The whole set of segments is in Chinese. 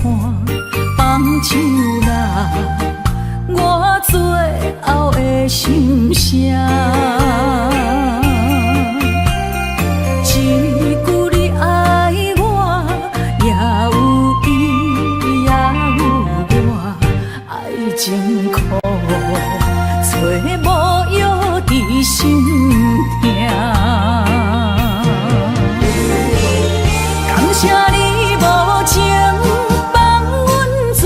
伴，放手啦，我最后的心声。一句你爱我，也有伊，也有我，爱情苦，找无药伫心痛。感谢你无情，放阮自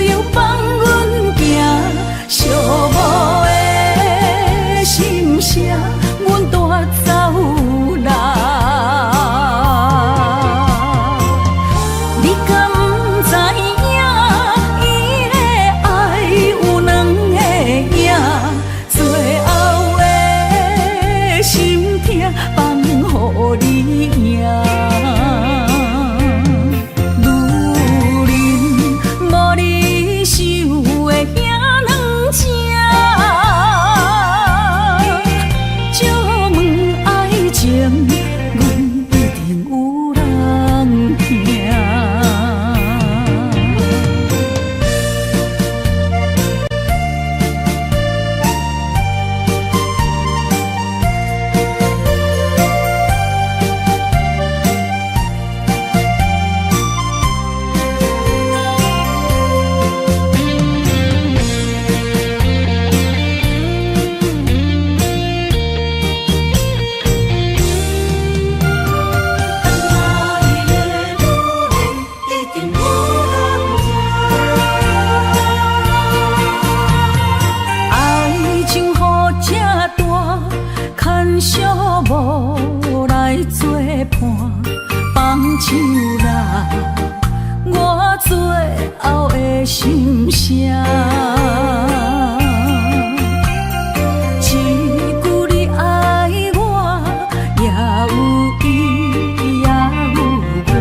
由，放阮行，寂寞的心声，阮带走啦。你敢不知影，伊的爱有两个影，最后的心痛放予你赢。手啦，我最后的心声。一句你爱我，也有伊，也有我，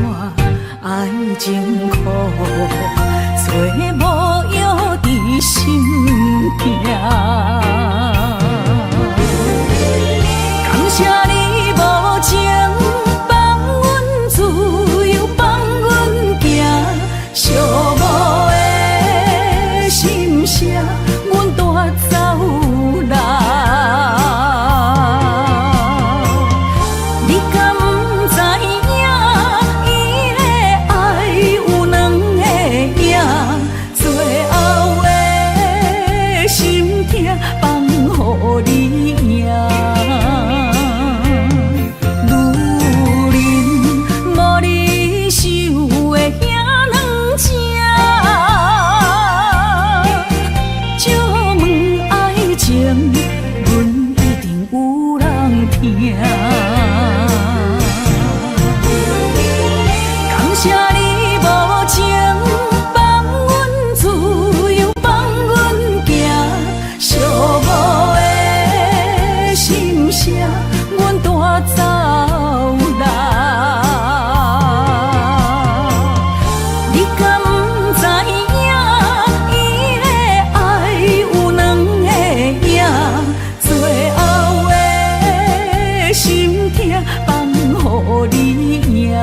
爱情苦，找无药伫心痛。感谢你无情。寂寞的心声，阮带走啦。你敢不知影，伊的爱有两个影，最后的心痛放予你赢。感谢你无情，放阮自由，放阮行，寂寞的心声，阮带走啦。你敢不知影，伊的爱有两个影，最后的心痛放予你赢。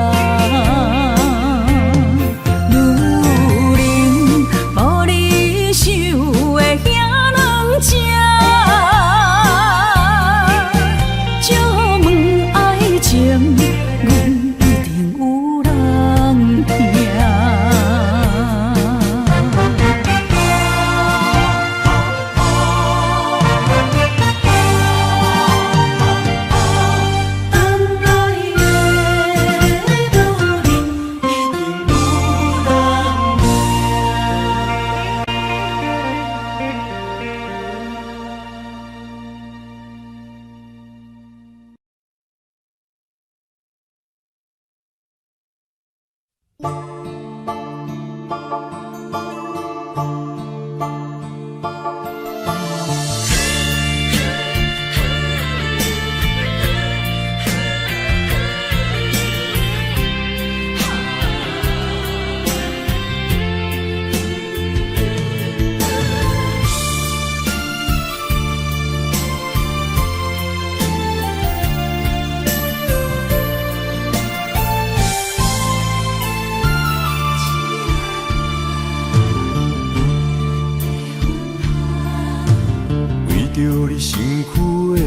着你身躯的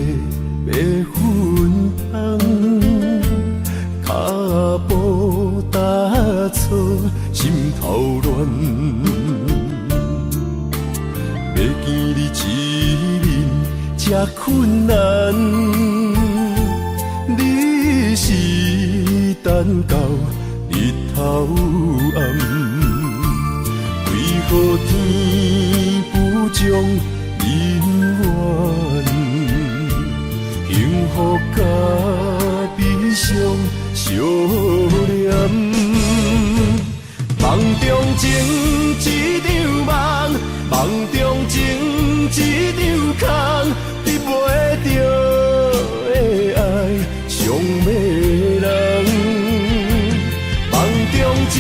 白粉香，脚步踏错，心头乱。要见你一面这困难，你是等到日头暗，为何天不将人缘幸福甲悲伤相连？梦中情一场梦，梦中情一场空，得袂着的爱上迷人。梦中情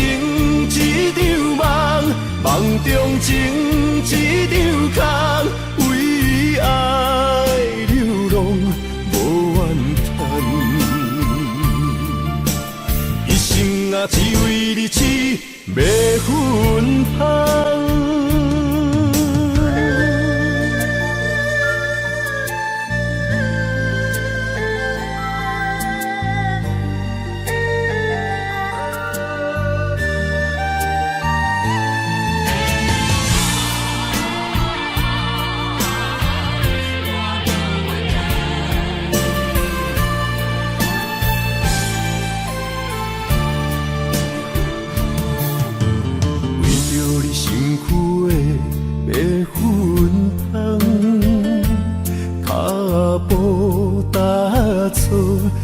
一场梦，梦中情一场空，为爱流浪无怨叹。一生啊，只为你痴迷粉香。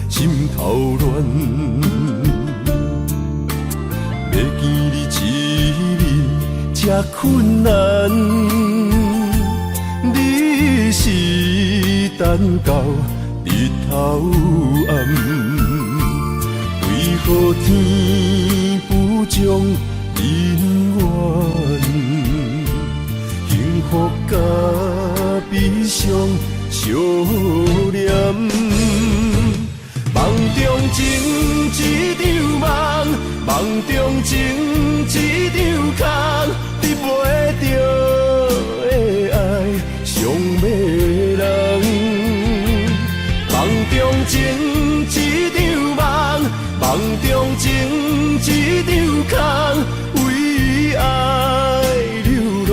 心头乱，要见你一面这困难，你是等到日头暗，为何天不将人缘幸福甲悲伤相连？梦中情一场梦，梦中情一场空，得袂着的爱上迷人。梦中情一场梦，梦中情一场空，为爱流浪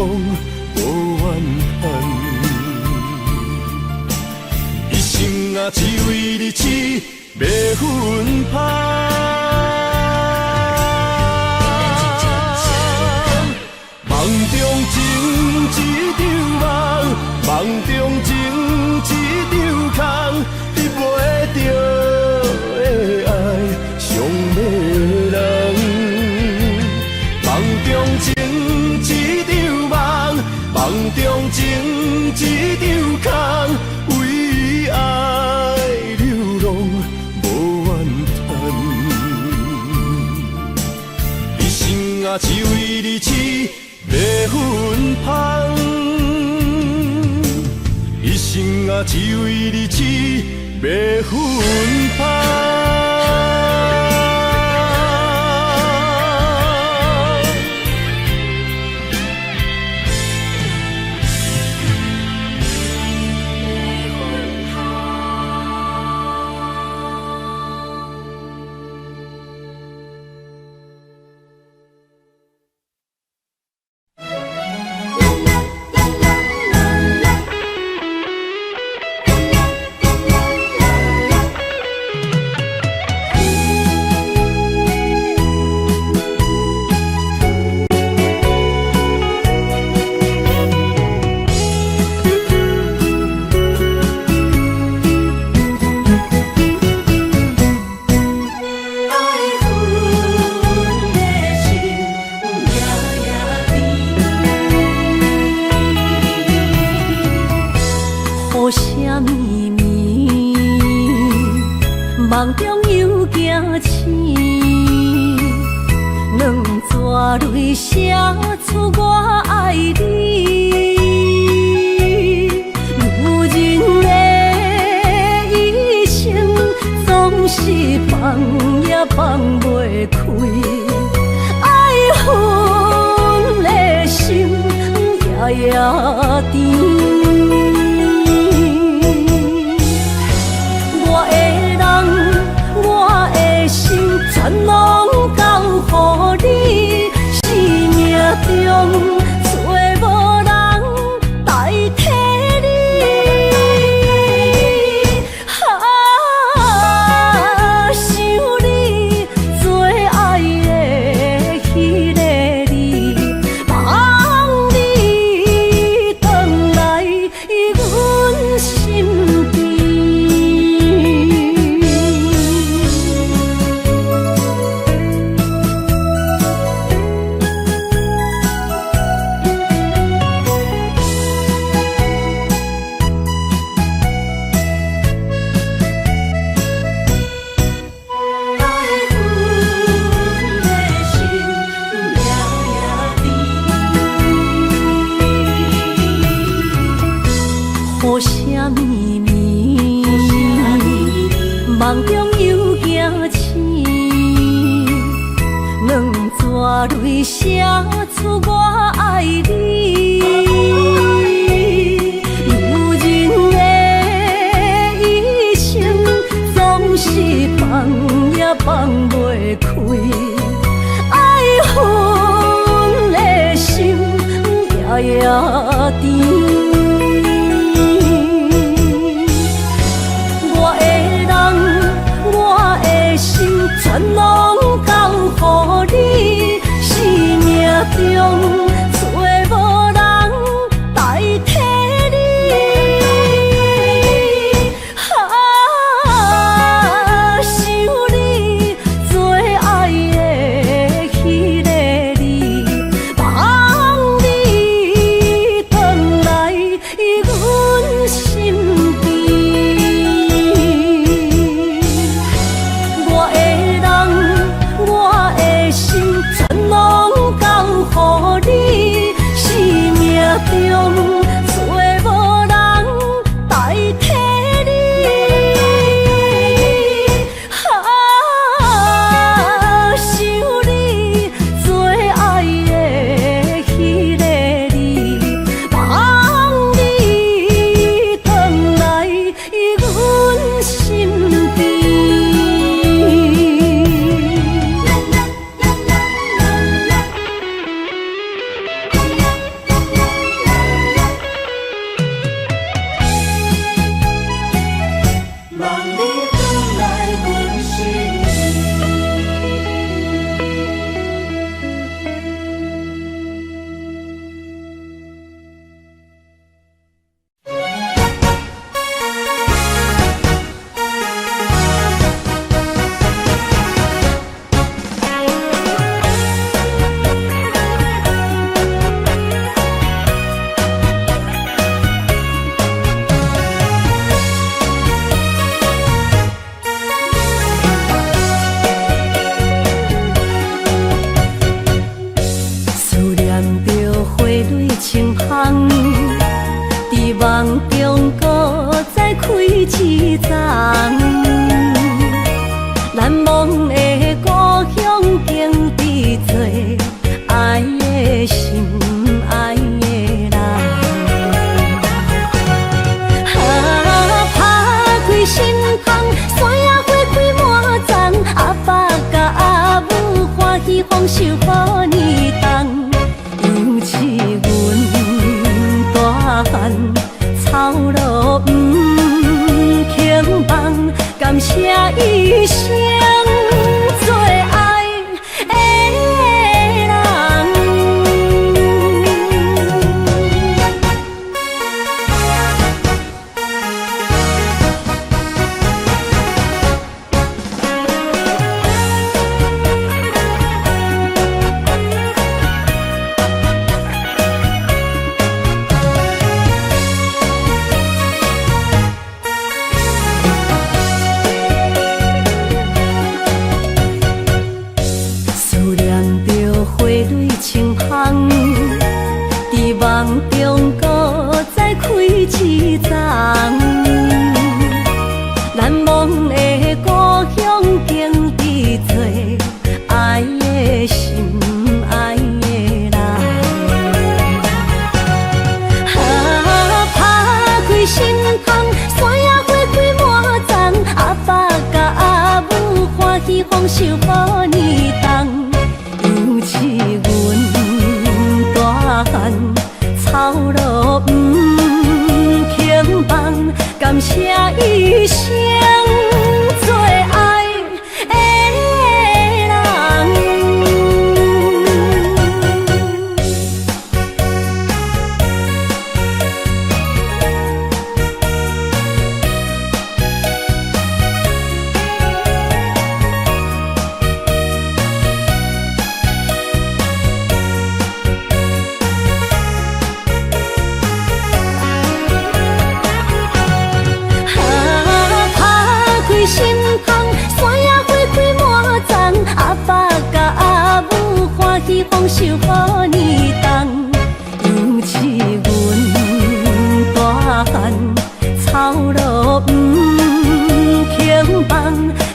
无怨叹。一生啊，只为你痴迷粉香。梦中情一场梦，梦中情一场空，得袂着的爱上迷人。梦中情一场梦，梦中情一场空，为爱流浪无怨叹。一生啊，只为你痴迷粉香。一生啊，只为你痴迷粉香。梦中又惊醒，两撮泪写出我爱你。女人的一生总是放也放袂开，爱恨的心夜夜甜。雨啥咪咪，梦中又惊醒，两纸泪写出我爱你。有人的一生总是放也放袂开，爱恨的心夜夜甜。全拢交予你，生命中找无人代替你。想你最爱的迄个你，望你回来阮身边。我的心全拢交予你，生命中找无人代替你。想你最爱的迄个你，望你回来阮身边。在梦中搁再开一丛，难忘的故乡经历做爱的心爱的人。打开心窗，山野花开满丛，阿爸甲阿母欢喜丰收好年冬，尤其阮大汉。草路不轻放，感谢一生最爱的人。在梦中搁再开一丛，难忘的故乡经历做爱的心爱的人。打开心窗，山野花开满丛，阿爸甲阿母欢喜丰收好年冬，尤其阮大汉。草路不轻放，感谢一生最爱的人。心窗，山野花开满丛，阿爸甲阿母欢喜丰收好年冬，尤其阮大汉。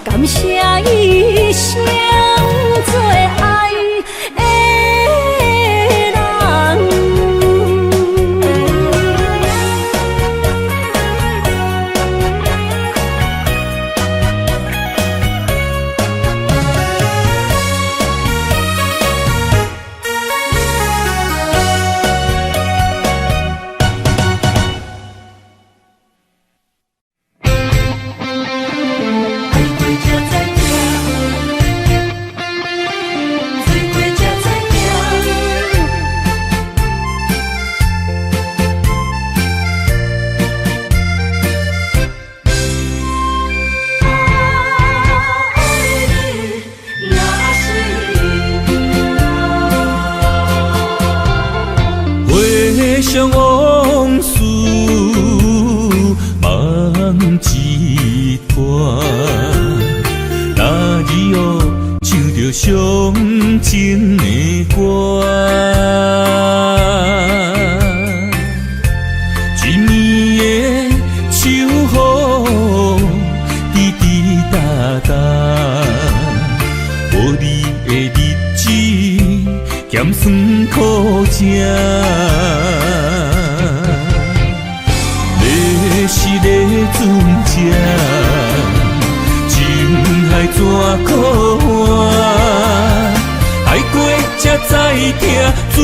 感谢一生做爱的人。回想往事，梦一段。那日哦，唱着伤情的歌，一年的秋雨滴滴答答，无你的日子咸酸苦涩。是个船只，情海怎可换？爱过才知疼，水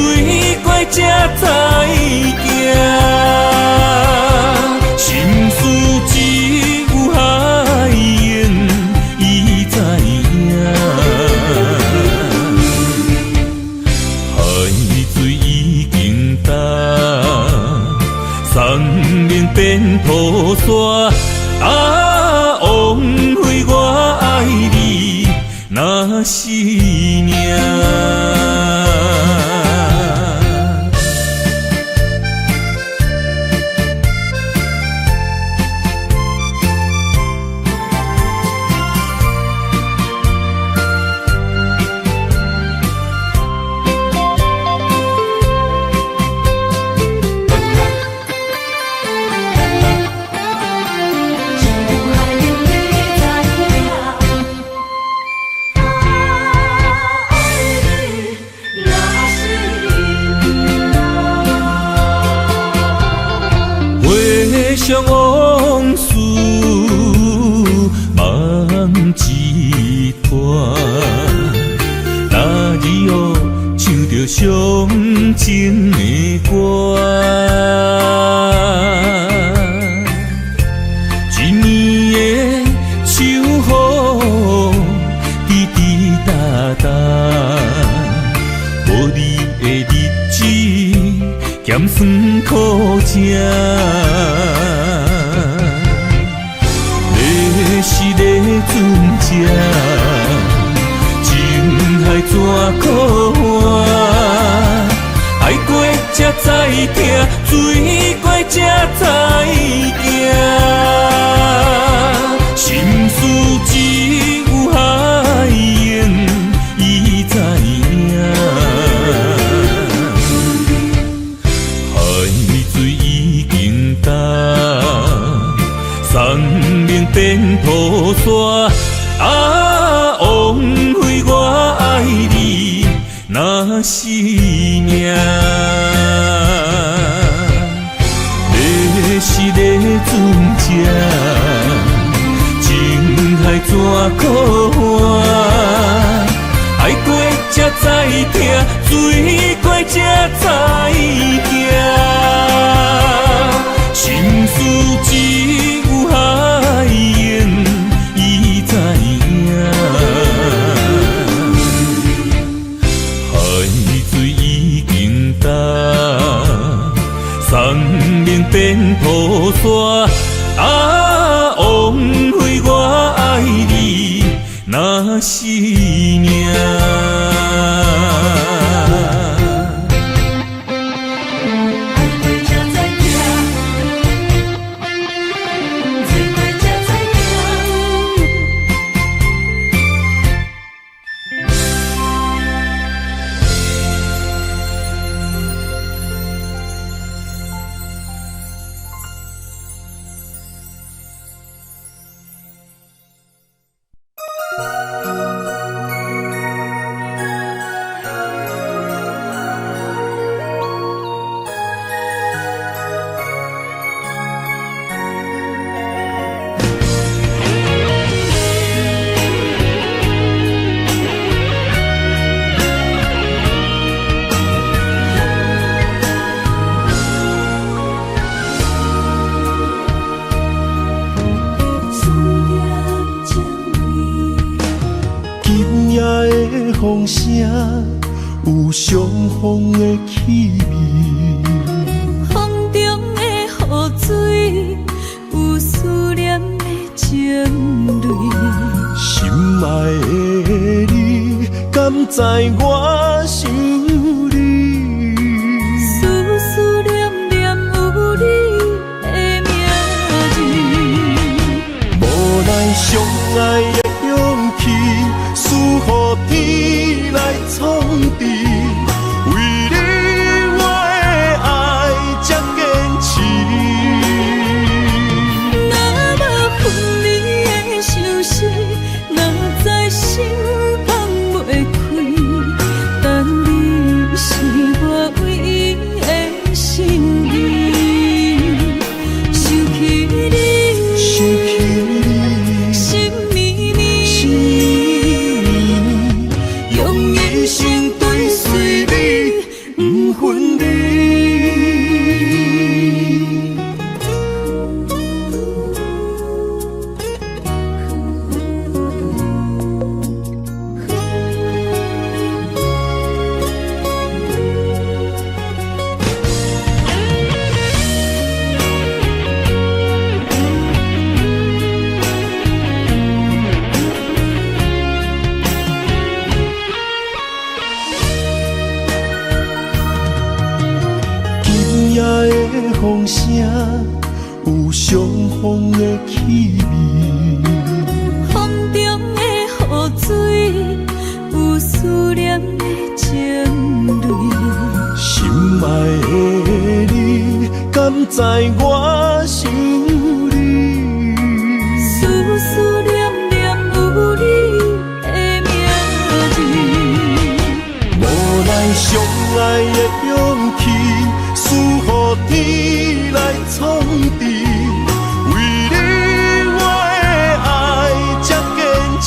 过才知行。心事只有海燕伊知影，海水已经干。送命变土沙，啊，枉费我爱你那是命。回想往事，梦一段。那日哦，唱着伤情的歌，一年的秋雨滴滴答答，无你的日子咸酸苦涩。是个船只，情海怎可换？爱过才知疼，水过才知行。心事只有海燕伊知影，海水已经干。送命变土沙，啊，枉费我爱你那是命。你是个船只，情海怎可换？爱过才知疼，水过才知行。心事只有海燕伊知影，海水已经干，送命变土沙，啊，枉费我爱你那是命。风声有相逢的气味，风中的雨水有思念的情泪。心爱的你，敢知我想你？思思念念有你的名字，无奈相爱的勇气，输予天来创治。为你我的爱才坚持。若无分离的相思，哪知心放袂开。但你是我唯一的心意，想起你，想起你，心绵绵，心绵绵，用一生追随你，不分离。今夜的风声有相逢的气味，风中的雨水有思念的情泪。心爱的你，敢知我想你？思思念念有你的名字，无奈相爱的勇气，输予天来创治。为你我的爱才坚持。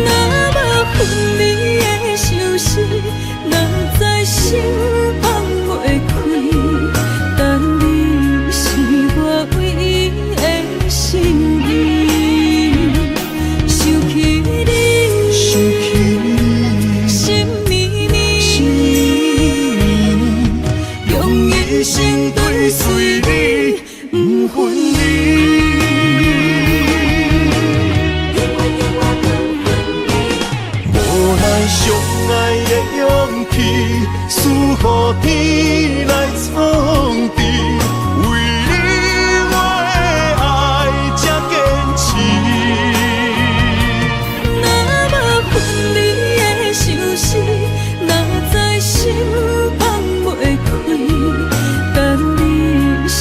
若无分离的相思，哪知心放袂开。但你是我唯一的心意，想起你，想起你，心绵绵，心绵绵，用一生追随你，不分离。无奈相爱的勇气，输予天来创治。为你我的爱才坚持。若无分离的相思，哪知心放袂开。但你是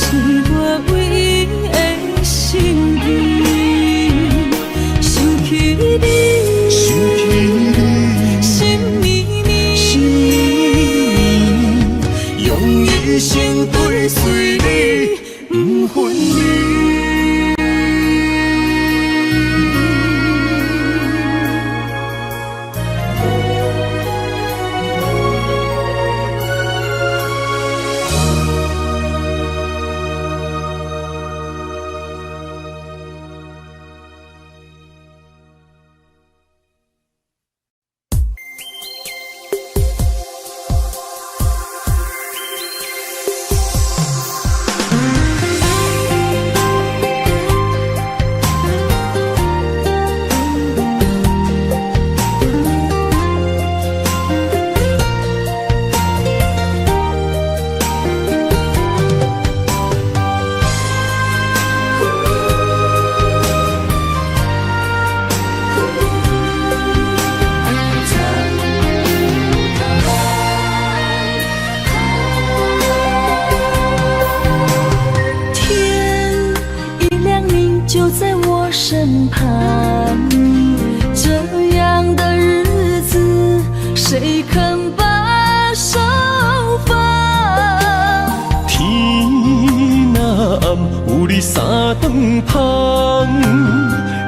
我唯一的心意，想起你，想起你，心绵绵，心绵绵，用一生追随你，不分离。就在我身旁，这样的日子谁肯把手放？天若暗，有你三顿香，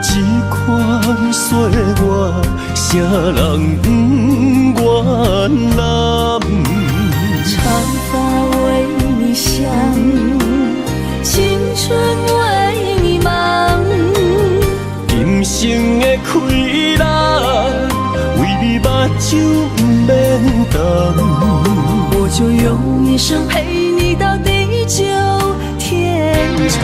这款岁月，啥人不愿揽？长发为你香，青春为你忙，今生的快乐，酒不免等。我就用一生陪你到地久天长。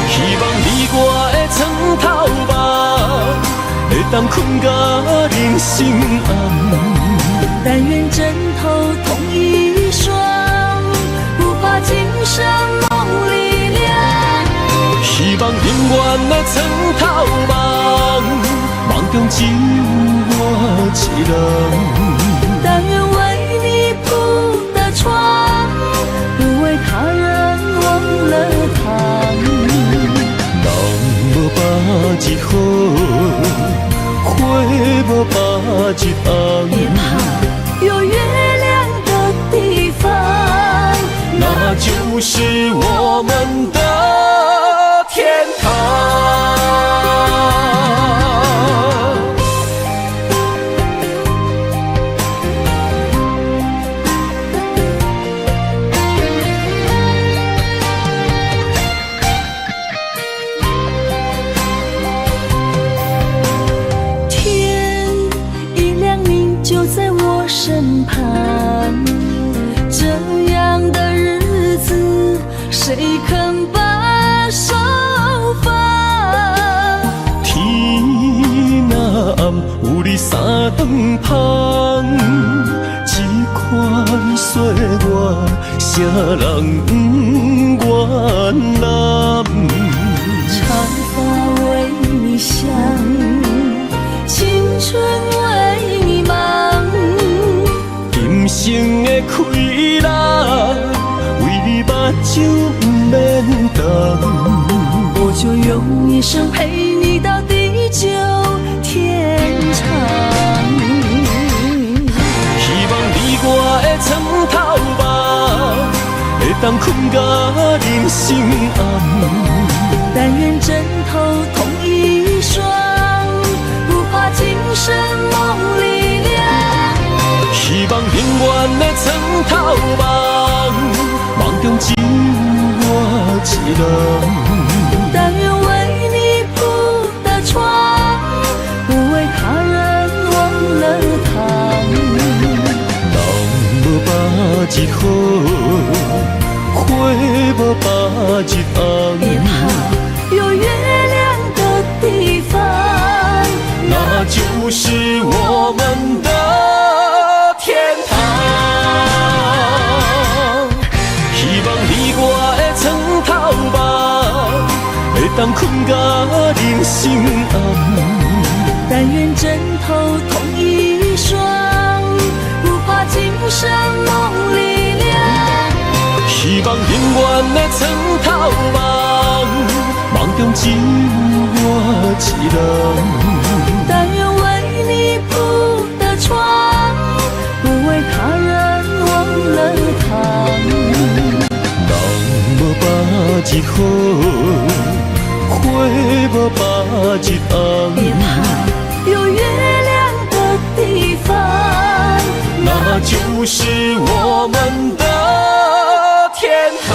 希望你我的床头梦，会当困到人生暗。但愿枕头同一双，不怕今生梦里凉。希望永远的床头梦，梦中只有我一人。但愿为你铺的床，不为他人忘了躺。人无百日好，花无百日红。别怕有月亮的地方，那就是我们的天堂。天一亮，你就在我身旁。这样的日子，谁肯把手放？天若暗，有你三顿香，这款岁月，谁人不愿揽？长发为你香，青春为你忙。今生的快乐，为你目睭不免等。我就用一生陪你到地久天长。希望你我的床头梦，会当困到人生暗。但愿枕头同一双，不怕今生梦里凉。希望永远的床头梦，梦中只有我一人。但愿为你铺的床，不为他人忘了躺。人无百日好，花无百日红。别怕有月亮的地方，那就是我们的天堂。希望你我的床头梦，会当困到人生暗。但愿枕头同一双，不怕今生梦里凉。希望永远的床头梦，梦中只有我一人。但愿为你铺的床，不为他人忘了躺。人无百日好，花无百日红。别怕有月亮的地方，那就是我们的天堂。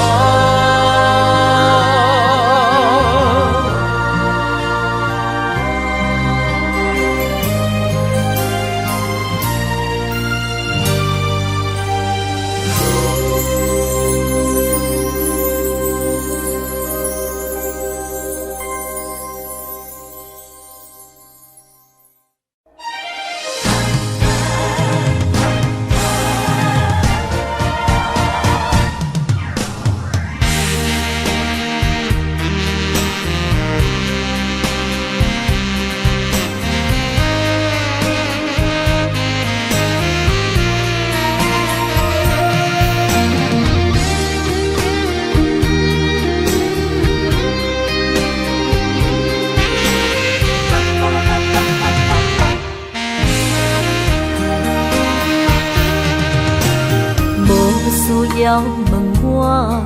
需要问我，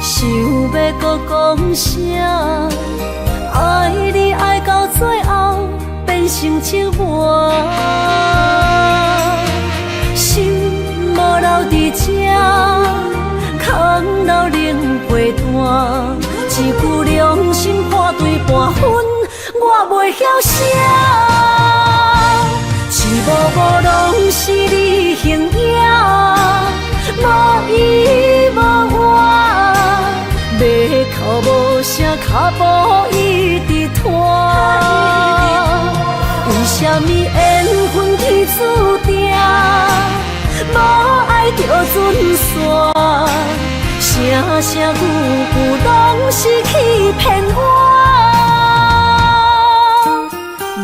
想要搁讲啥？爱你爱到最后变成寂寞，心无留伫这，空留冷陪伴，一句良心破对半分，我袂晓写。无依无我，马口无声，脚步一直拖。为什么缘分天注定，无爱就准线？声声句句拢是欺骗我。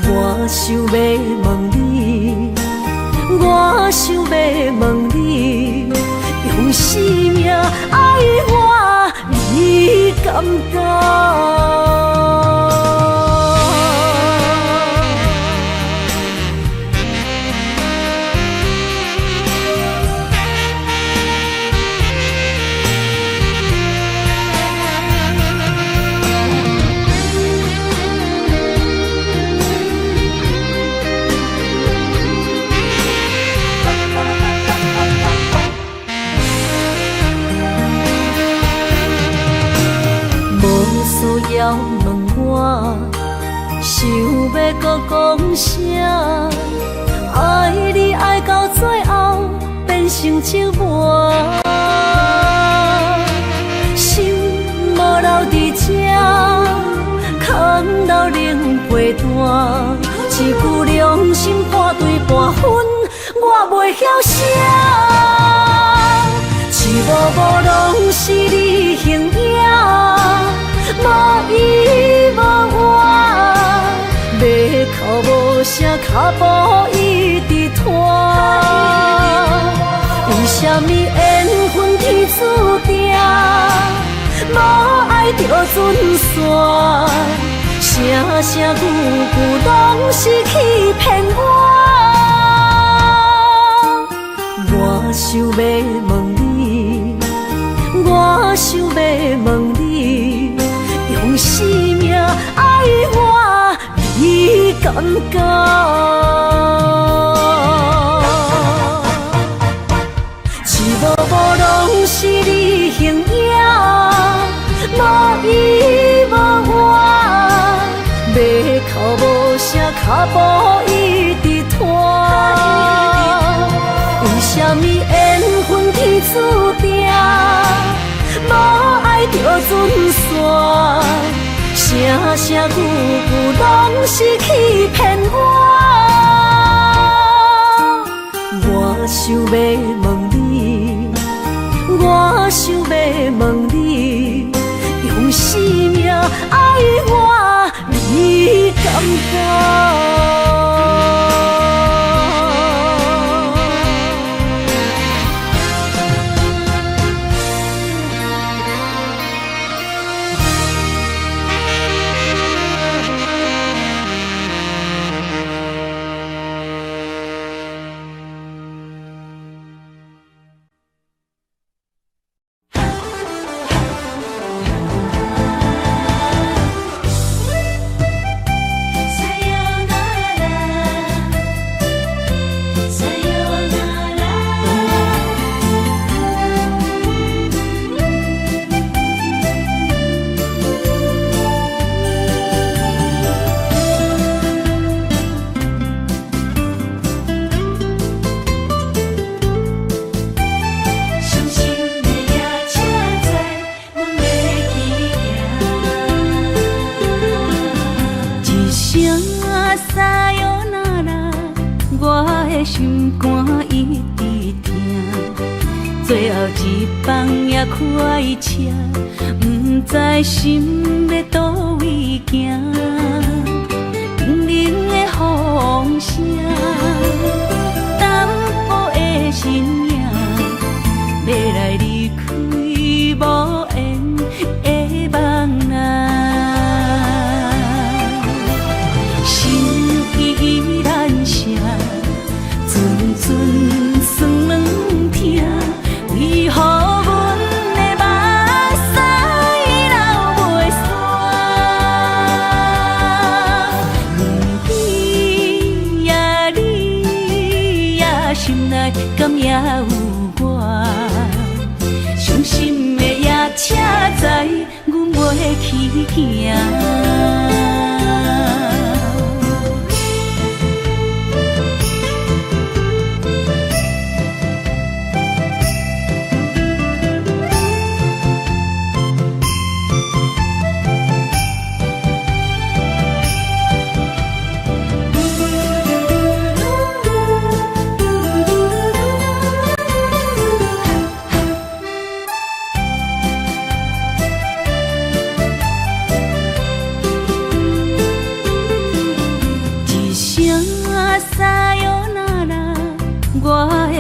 我想要问你，我想要问你，用生命爱我，你敢敢？要问我，想要搁讲啥？爱你爱到最后变成寂寞，心无留伫这，空留冷陪伴。一句良心半对半分，我袂晓写。一幕幕拢是你形影。无依无我，马口无声，脚步一直拖。为什么缘分天注定，无爱就准线？声声句句拢是欺骗我。我想要问你，我想要问你。用生命爱我，你敢敢？一幕幕拢是你形影，无依无我，马口无声，脚步一直拖。为什么缘分天注定，无爱就准线？声声句句拢是欺骗我。我想要问你，我想要问你，用生命爱我，你敢敢？心肝一直疼，最后一放也开车，不知心要倒位行。冷冷的风声，淡薄的身影，要来离开无缘的梦啊。心依然声。阵酸软疼，为何阮的目屎流袂煞？不知呀你呀心内敢也有我？伤心的夜车载，阮袂去行。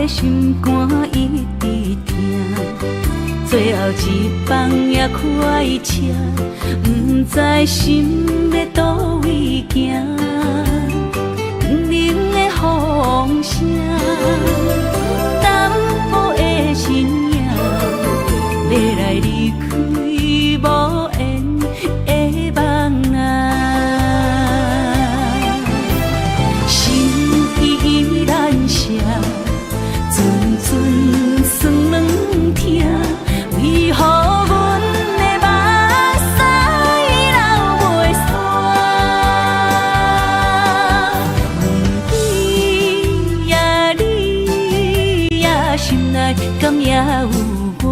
的心肝一直疼，最后一放也开车，不知心要倒位行，不能的风声，淡薄的身影，要来离开无缘的梦啊，心依然舍。阵阵酸软疼，为何阮的目屎流袂煞？问你呀，你呀，心内敢也有我？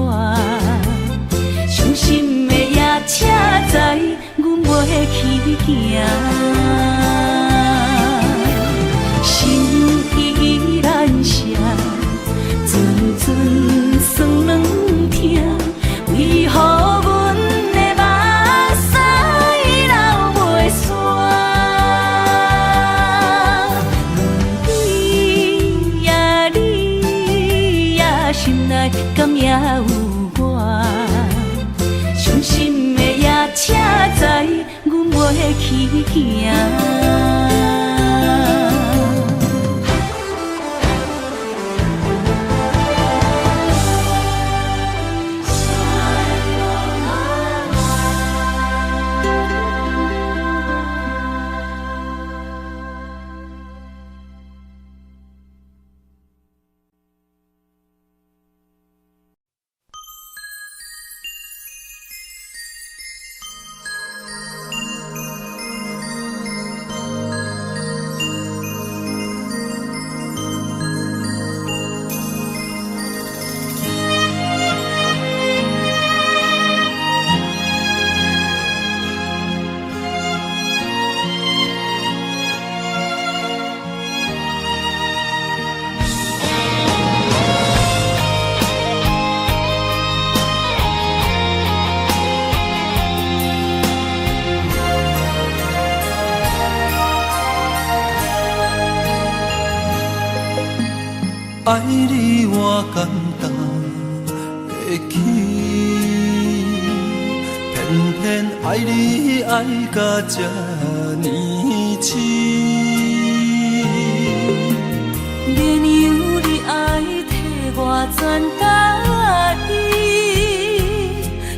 伤心的夜车载，阮袂去行。心依然舍。阵阵酸软疼，为何阮的目屎流袂煞？问你呀，你呀，心内敢也有我？伤心的夜车载，阮袂去行。爱你我简单会起，偏偏爱你爱到这呢痴。绵羊你爱替我全家己，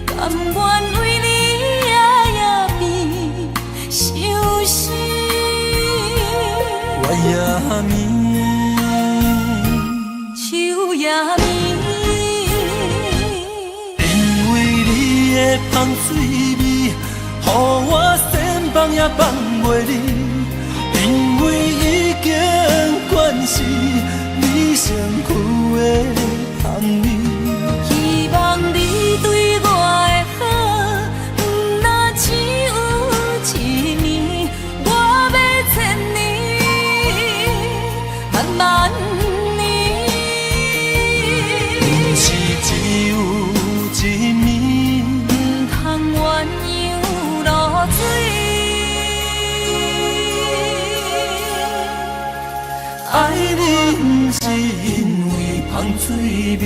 甘愿为你夜夜变伤心。我也眠。因为你的香水味，予我先放也放袂离。因为已经惯是你身躯的香味，希望你对我的好，不若只有一年，我要千年，慢慢。只有一面，不通鸳鸯落水。爱你不是因为香水味。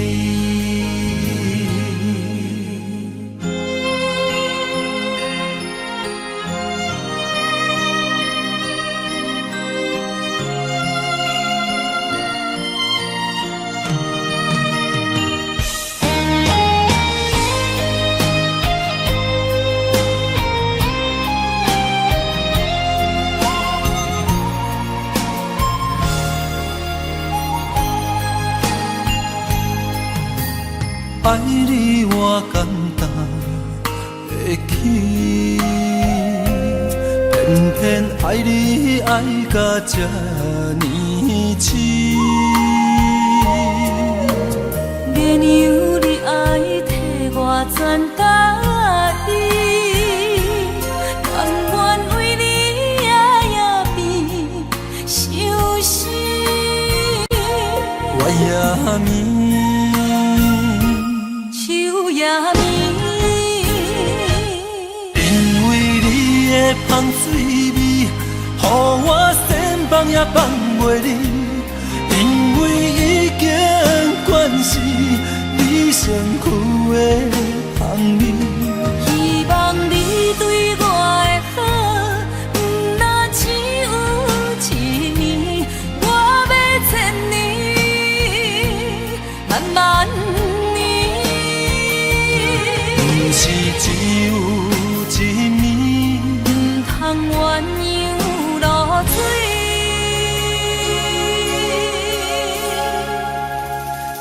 爱你我简单会起，偏偏爱你爱到这呢痴。绵羊你爱替我全家己，甘愿为你夜夜变伤心。我也眠。因为你的香水味，予我先放也放袂离。因为已经关系，你身躯的香味。希望你对我的好，不若只有一年，我要千年，慢慢年。不是只有一面，唔通鸳鸯落水。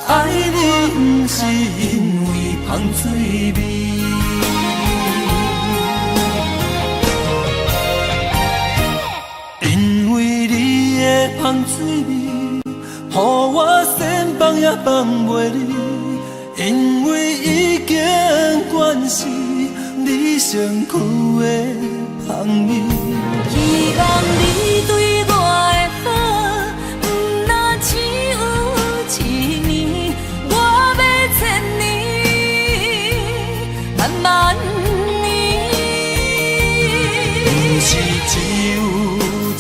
爱你不是因为香水味。因为你的香水味，予我先放也放袂离。因为已经惯是你身躯的香味。希望你对我的好，不若只有一年，我要千年，慢慢年。不是只有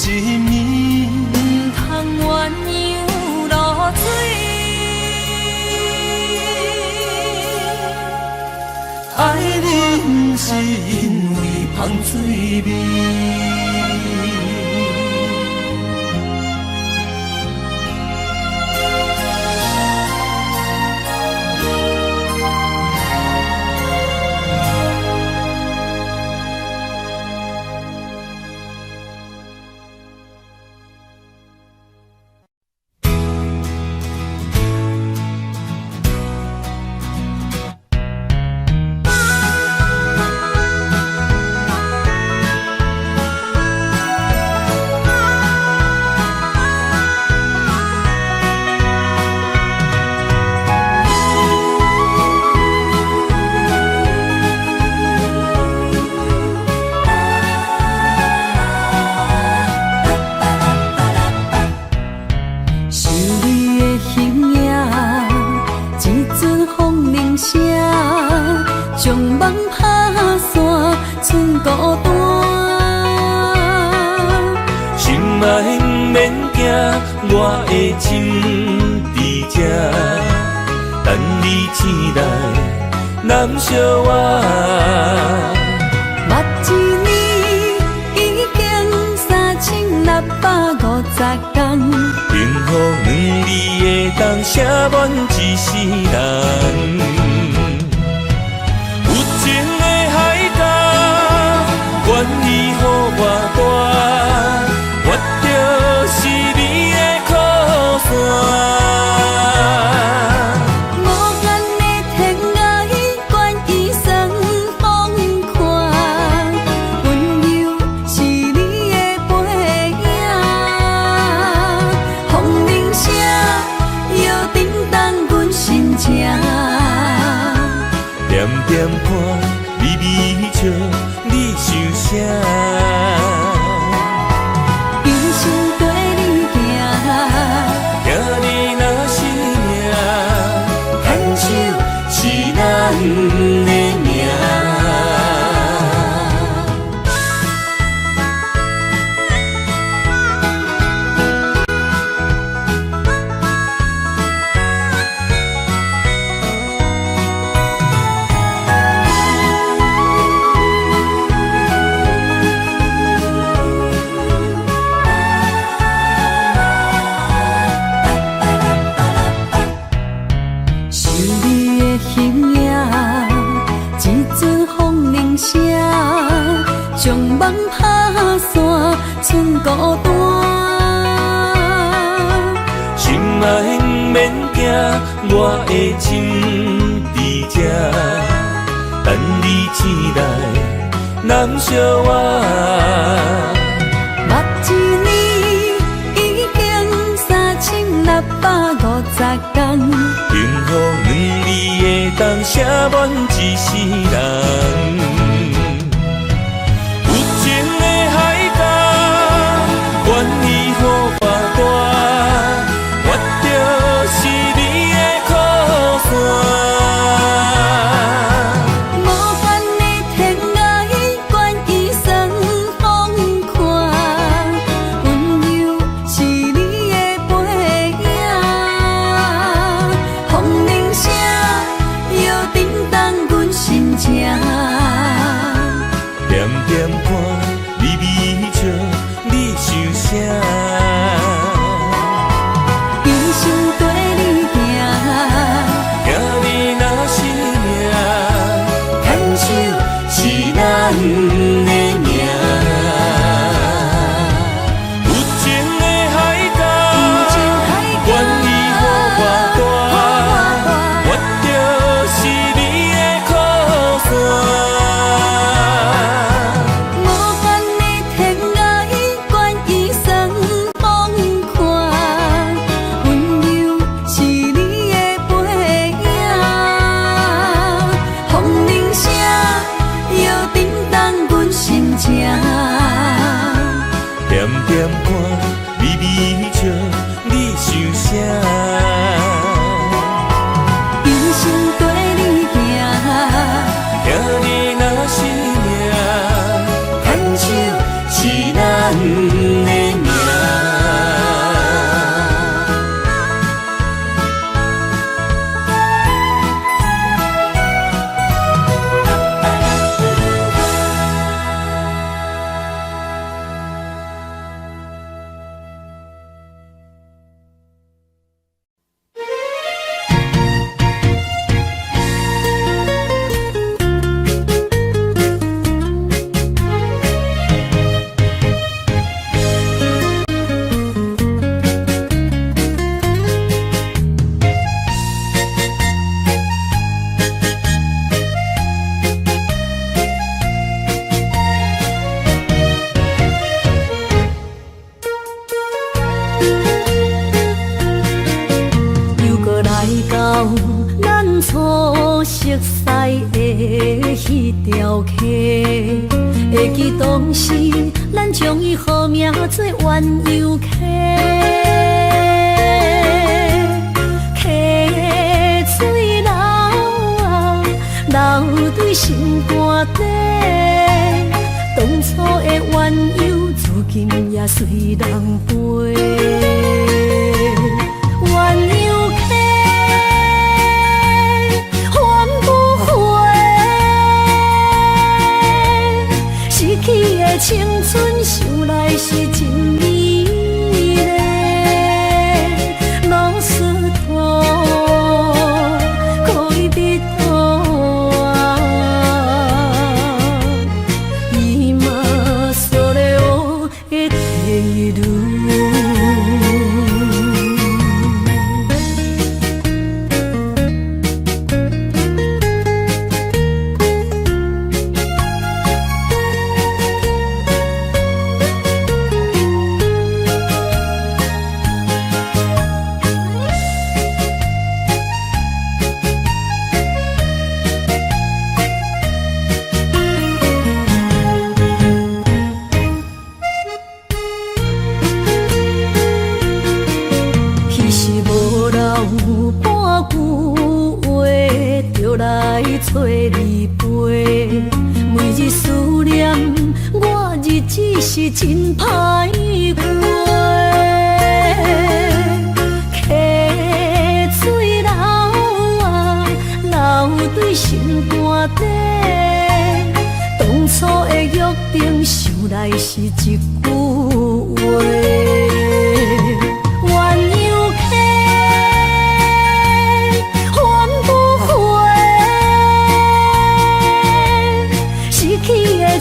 一面，唔通鸳鸯落水。爱你不是因为香水味。将梦拍散，剩孤单。心爱不免惊，我的心伫这，等你醒来，难相我。目一年已经3650天，幸福两字的当写满一世人。有情的海角，愿意予我带，我就是你的靠山。无间的天涯，愿意算风看，温柔是你的背影，风铃声摇叮当阮心情。点点看，微微笑，你想啥？人生跟你行，行你若是命，牵手是咱的命。将梦拍散，剩孤单。心爱不免惊，我的心伫这，等你醒来，难相我。目一年已经3650天，幸福两字的当写满一世人。愿意予我带，我就是你的靠山。无间的天涯，愿意算风看，温柔是你的背影，风迄条溪，会记当时咱将伊号名做鸳鸯溪。溪水流啊，流对心肝底。当初的鸳鸯，如今也随人飞。鸳鸯溪，还不回。逝去的青春，想来是真美丽。老师徒，可以比途啊，伊嘛所了的地路。找你陪，每日思念，我日子是真歹过。溪水流啊，流对心肝底。当初的约定，想来是一句话。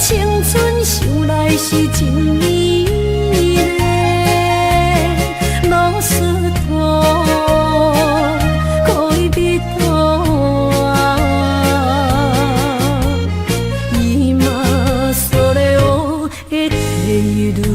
青春想来是真美丽，老师徒可以比途啊，伊嘛所了的地路。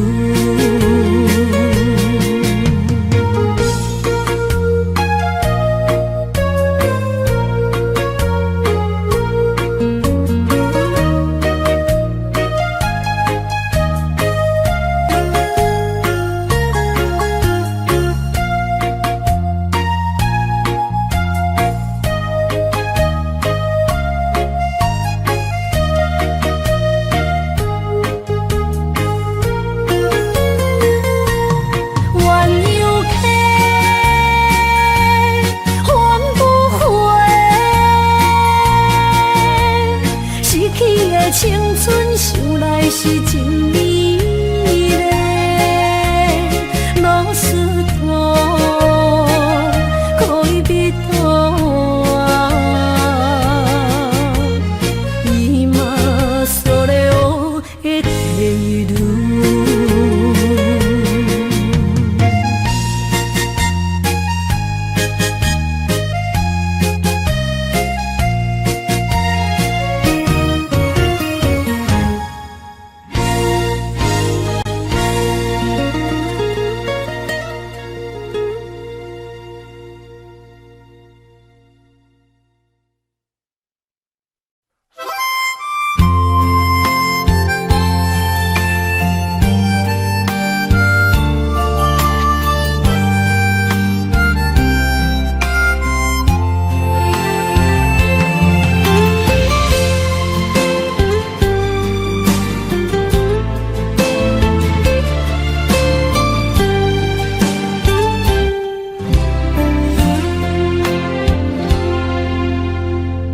青春想来是真美丽，老师徒可以比途啊，伊嘛所了的地路。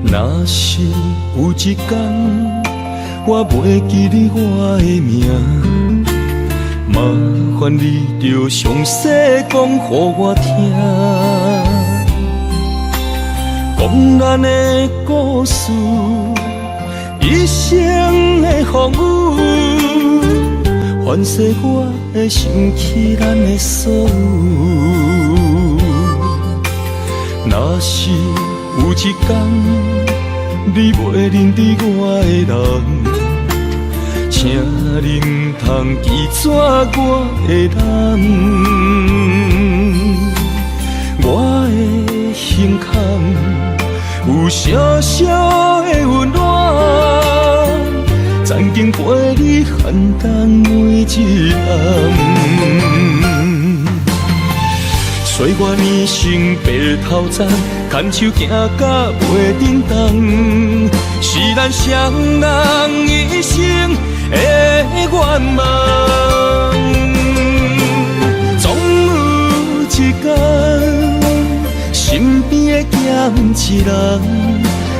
若是有一天我袂记你我的名，麻烦你着详细讲予我听，讲咱的故事，一生的风雨，反噬我会想起咱的所有。若是有一天你袂认得我的人，请你唔通记住我的人。我的胸腔有小小的温暖，曾经陪你寒冬每一暗。岁月年成白头鬃，牵手行到袂振动，是咱双人一生的愿望。总有一天，身边会减一人，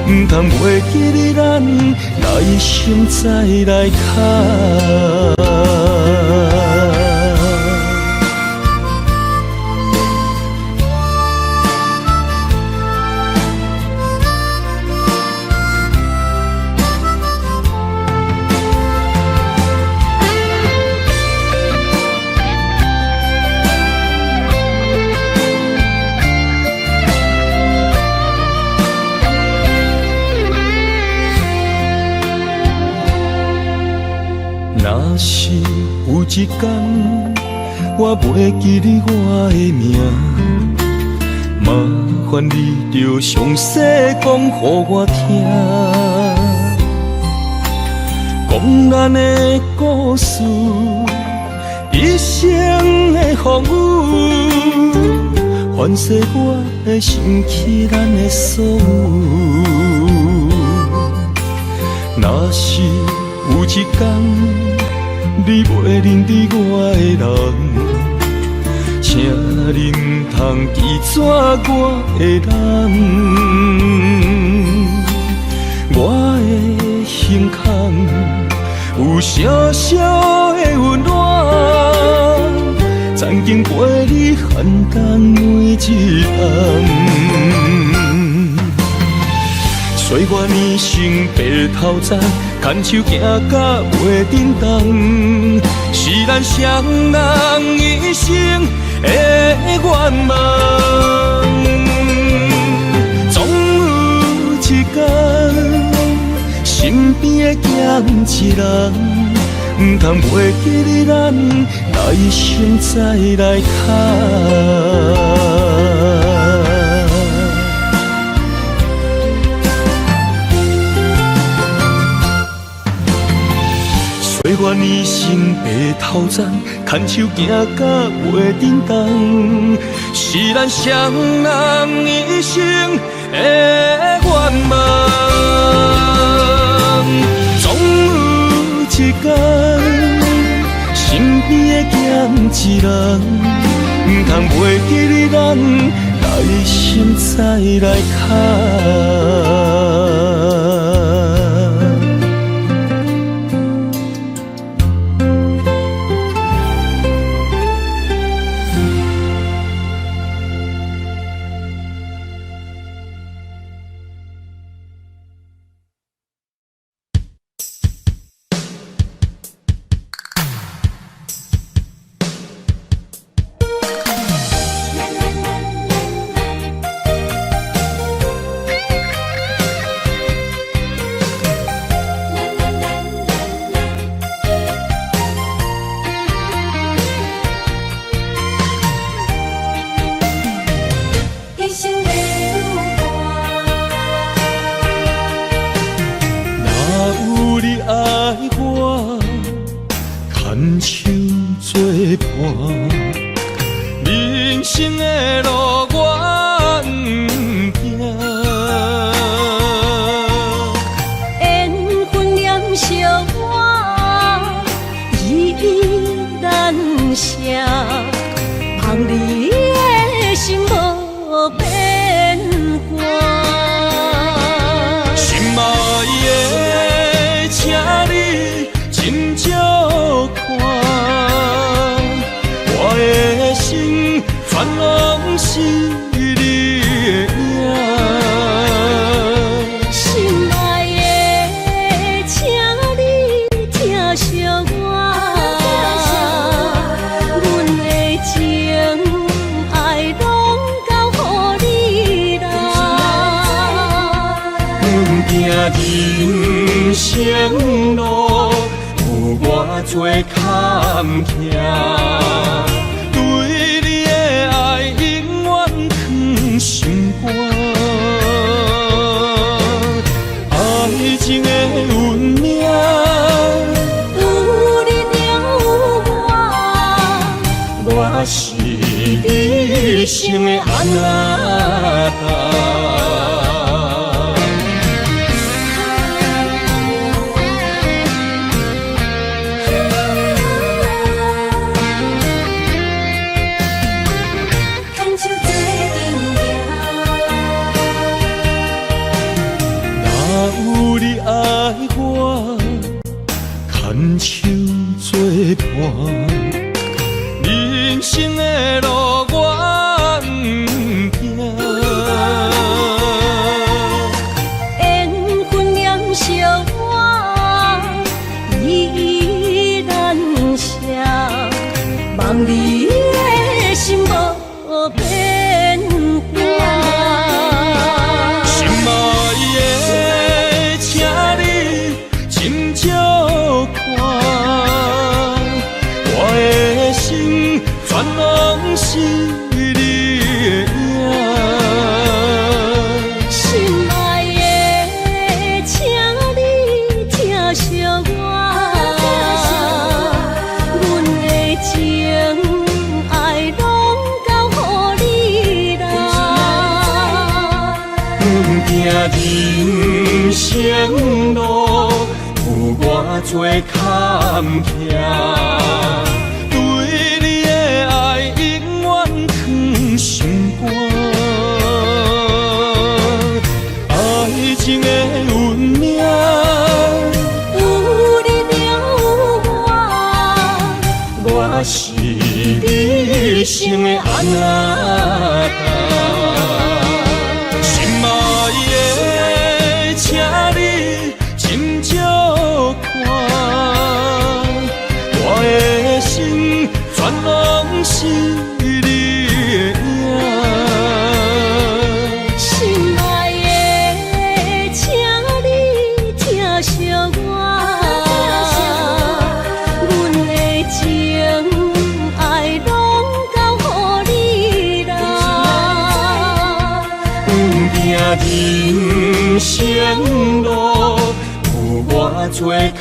唔通袂记你咱来生再来谈。若是有一天我袂记你我的名，麻烦你着详细讲予我听，讲咱的故事，一生的风雨，反噬我的心起咱的所有。若是有一天你袂认得我的人，请你唔通记绝我的人。我的胸腔有小小的温暖，曾经陪你寒冬每一暗。岁月年成白头鬃，牵手行到袂振动，是咱双人一生的愿望。总有一天，身边会减一人，唔通袂记你咱来生再来谈。岁月年成白头鬃，牵手行到袂振动，是咱双人一生的愿望。总有一天，身边会减一人，唔通袂记你咱来生再来谈。人生的路我不行，缘分念相我依依难舍，望你的心无变化。心爱的，请你真少看，我的心全拢是你的影。心爱的，请你疼惜我，阮的情爱拢交予你啦。阮行人生路有偌多坎坷，对你的爱永远藏心肝。情的运命。有你就有我是你生的安那达。牵手作伴，人生的路我不行。缘分染烧我，依然写，望你的心无变化。心爱的，请你斟酌看，我的心全拢是你的影。心爱的，请你疼惜我，阮的情爱拢交予你啦。行人生路有偌多坎坷，对你的爱永远藏心肝。爱情的运命，有你就有我是你生的安那达。心爱的，请你斟酌看，我的心全拢是你的影。心爱的，请你疼惜我，阮的情爱拢交予你啦。行人生路有偌多坎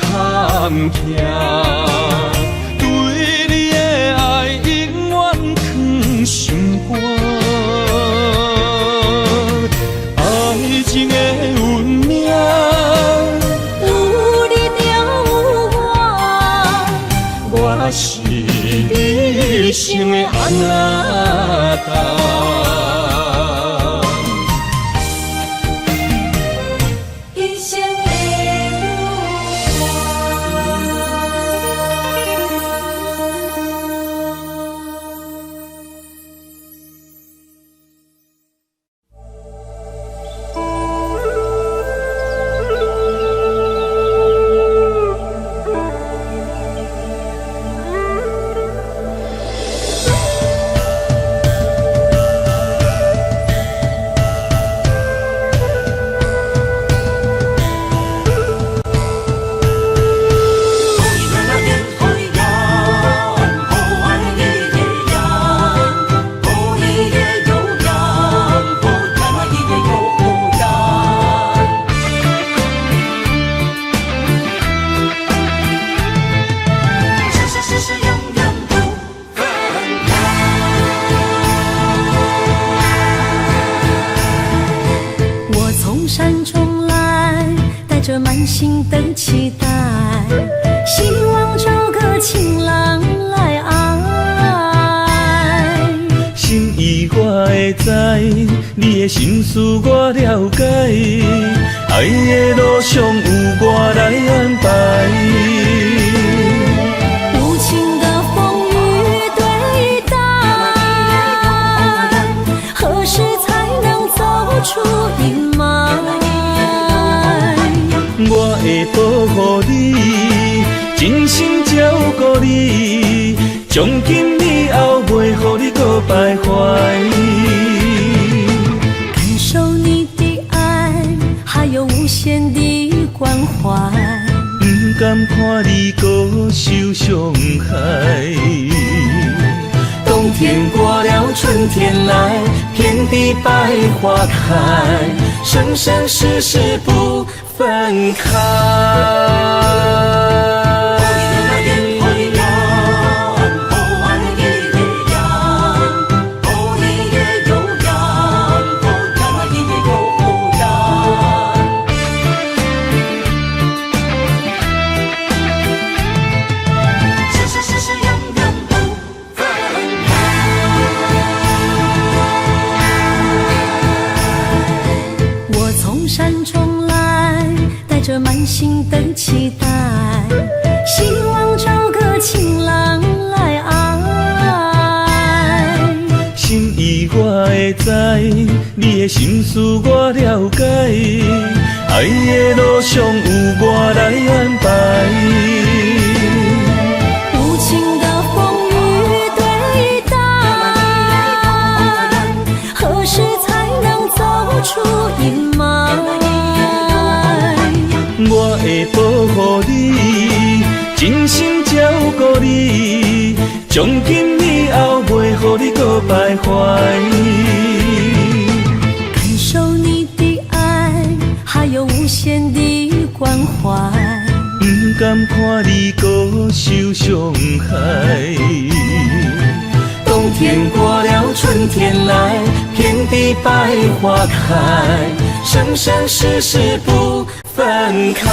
坷，对你的爱永远藏心肝。爱情的运命，有你就有我是你生的安那达。满心的期待，希望找个情郎来爱。心意我会知，你的心思我了解，爱的路上有我来安排。无情的风雨对待，何时才能走出阴霾？我会保护你，真心照顾你，从今以后袂予你搁徘徊。感受你的爱，还有无限的关怀，不甘看你搁受伤害。冬天过了，春天来，遍地百花开，生生世世不分开。满心的期待，希望找个情郎来爱。心意我会知，你的心思我了解，爱的路上有我来安排。无情的风雨对待，何时才能走出阴霾？我会保护你，真心照顾你，从今以后袂予你搁徘徊。感受你的爱，还有无限的关怀。不甘看你搁受伤害。冬天过了，春天来，遍地百花开，生生世世不分开。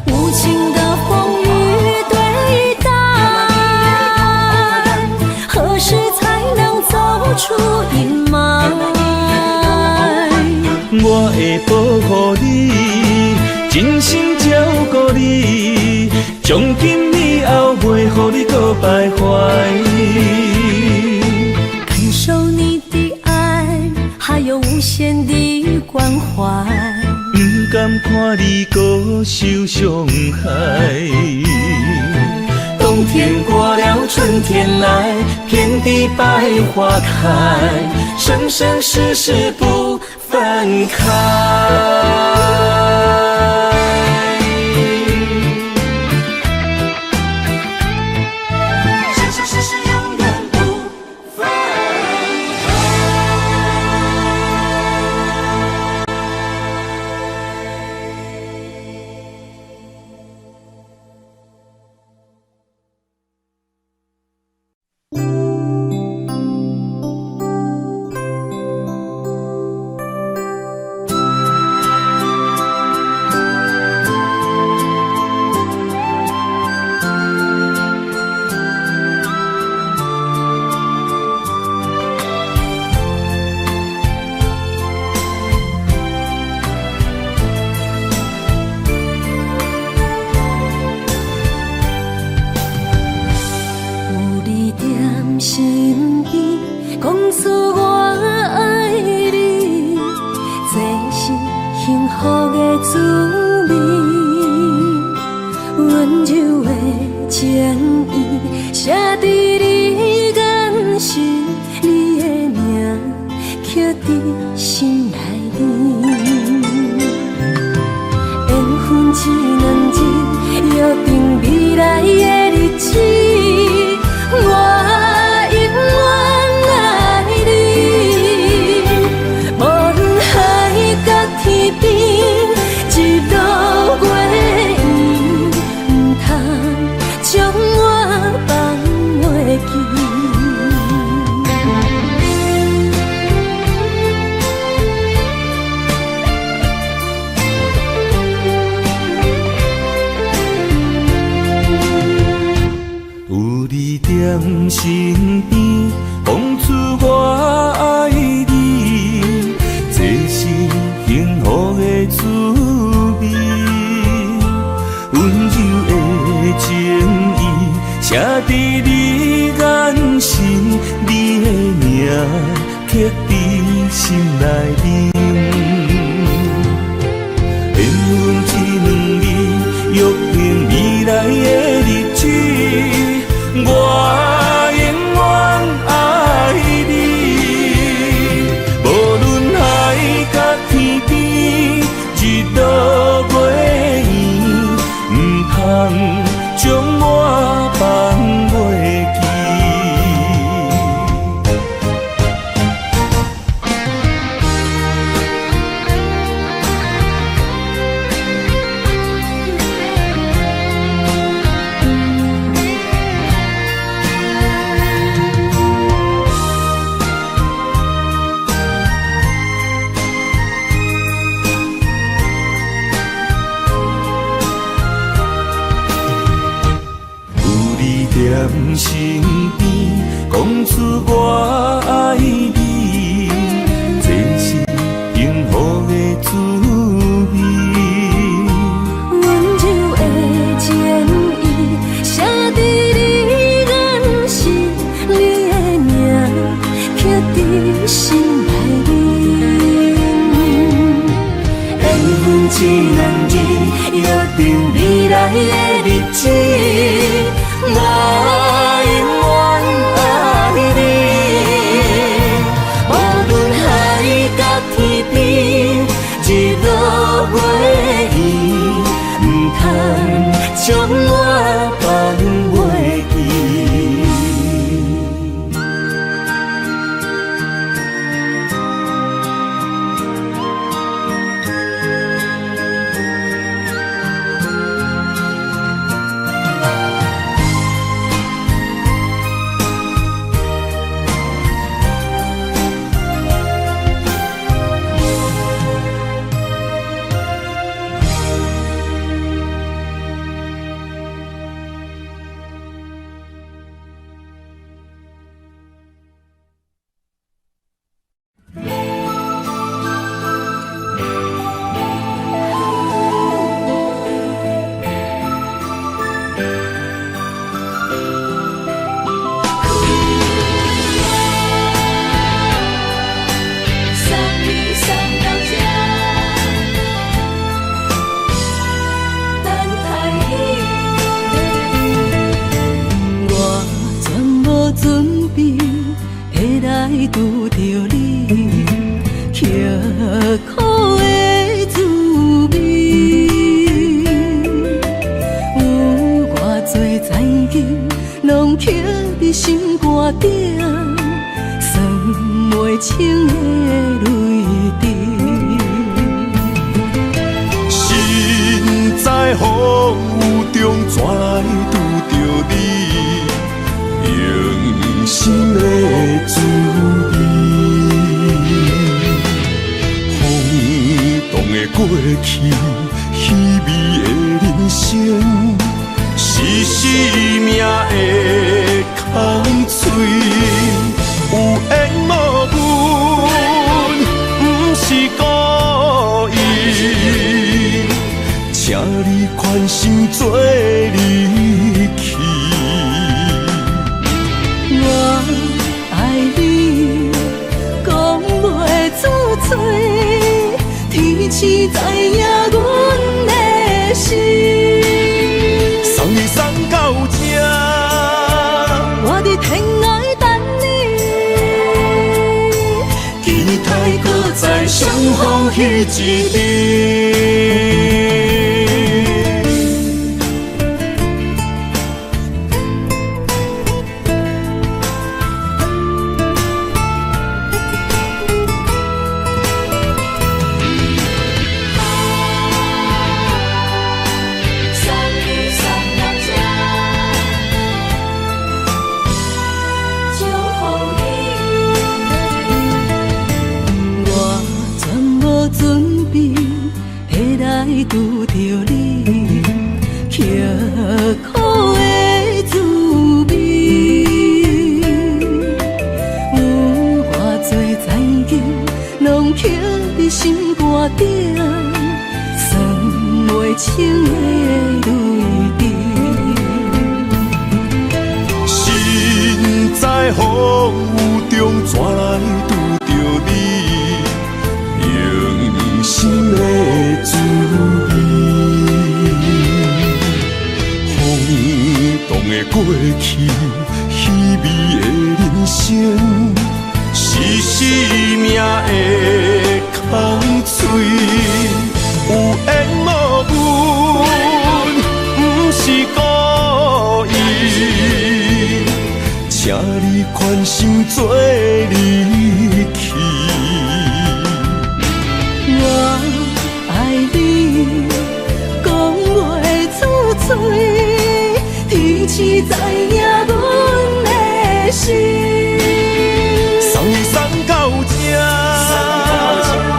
无情的风雨对待，何时才能走出阴霾？我会保护你，真心照顾你，从今以后袂予你搁徘徊。感受你的爱，还有无限的关怀。不甘看你搁受伤害。冬天过了，春天来，遍地百花开，生生世世不分开。身边讲出我爱你，这是幸福的滋味。温柔的情意写在你眼神，你的名刻在心内面。缘分一两字，约定未来的日子。我将我放袂记。身边，讲出我爱你，这是幸福的滋味。温柔的情意，写在你眼神，你的名刻在心内面。缘分一两日，约定未来的日子，我永远爱你。无论海角天边，日落月圆，不通将我放袂记。拄着你，刻苦的滋味，有偌多情景，拢刻在心肝顶，算袂清的泪滴。心在风雨中，怎来拄着你？用心的滋味，轰动的过去，稀微的人生，是生命的空嘴，有缘无分，不是故意，请你宽心做离去。我爱你，讲袂出嘴，天赐知影阮的心。送你送到这，我伫天涯等你，期待搁再相逢彼一日。拄着你，刻苦的滋味，有偌多情景，拢刻在心肝顶，算袂清的泪滴。心在风雨中，怎来拄着你？用心的滋味，轰动的过去，稀微的人生，是生命的空嘴，有缘无分，不是故意，请你宽心做离去。我爱你，讲袂出嘴，天赐知影阮的心。送你送到这，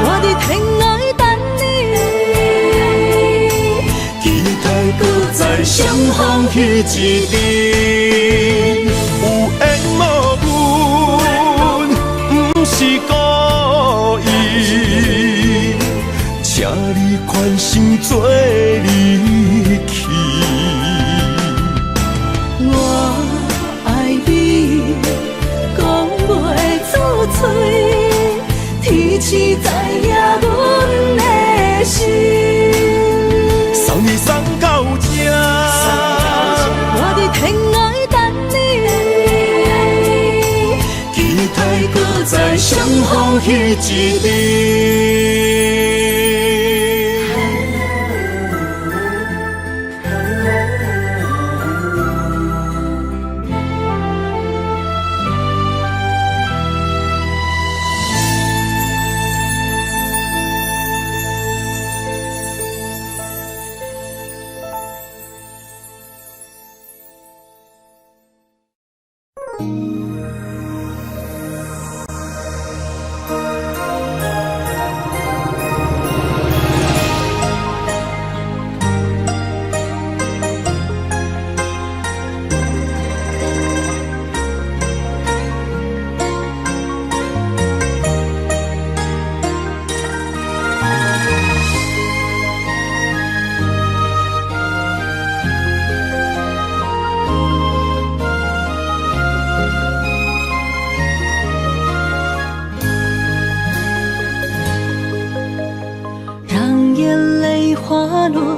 我伫天涯等你，期待搁再相风彼一边，有缘无缘，不是故意，请你宽心做离去。我爱你，讲袂出嘴，天赐知影阮的心。送你送到这，我伫天涯等你，期待搁再相逢彼一边。让眼泪滑落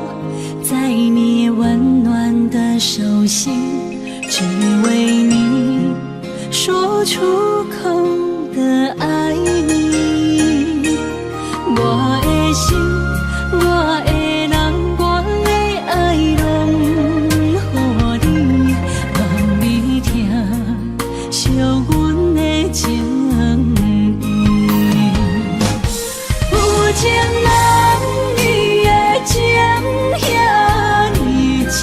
在你温暖的手心，只为你说出口的爱你。我的心，我的人，我的爱拢予你，望你听，惜阮的情意。有情人你的情遐尼深，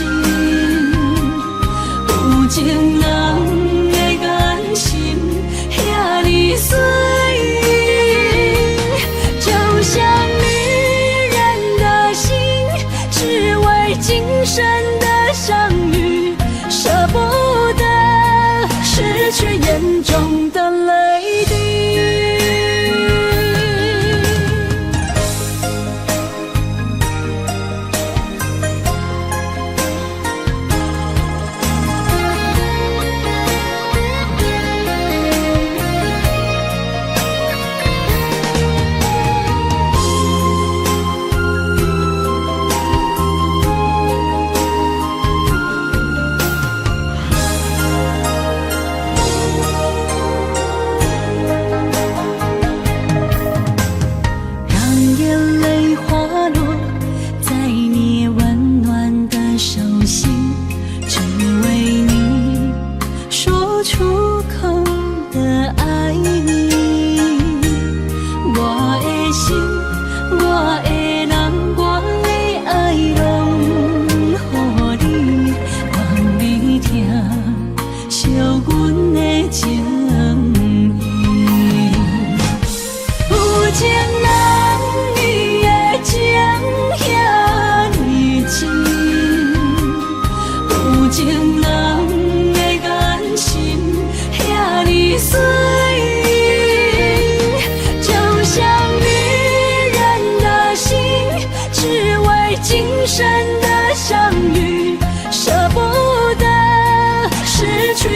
有情人的眼神遐尼水，就像女人的心，只为今生的相遇，舍不得失去眼中的泪滴。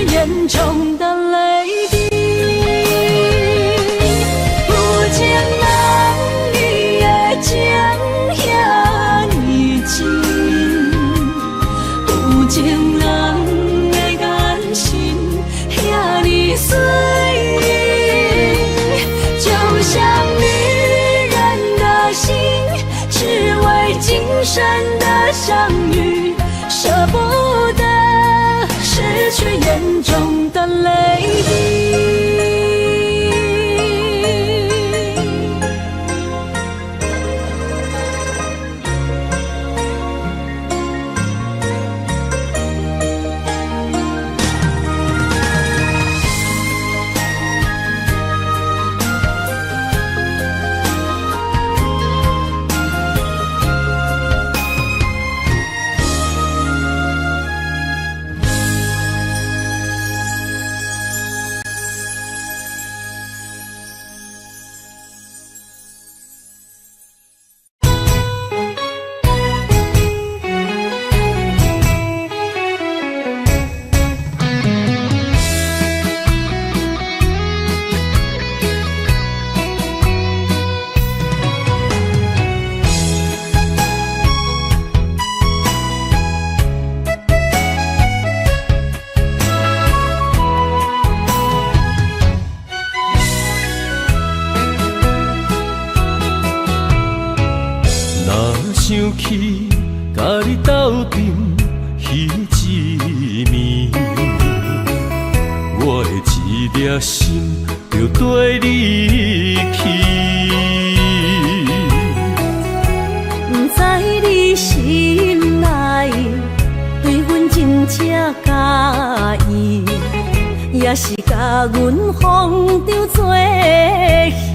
眼中的泪滴，有情人你的情遐尼深，有情人的眼神遐尼水，就像女人的心，只为今生的相遇，舍不得失去眼中的泪滴。起，甲你斗阵彼一暝，我的一粒心就跟你去。不知你心内对阮真正介意，也是甲阮风中做戏。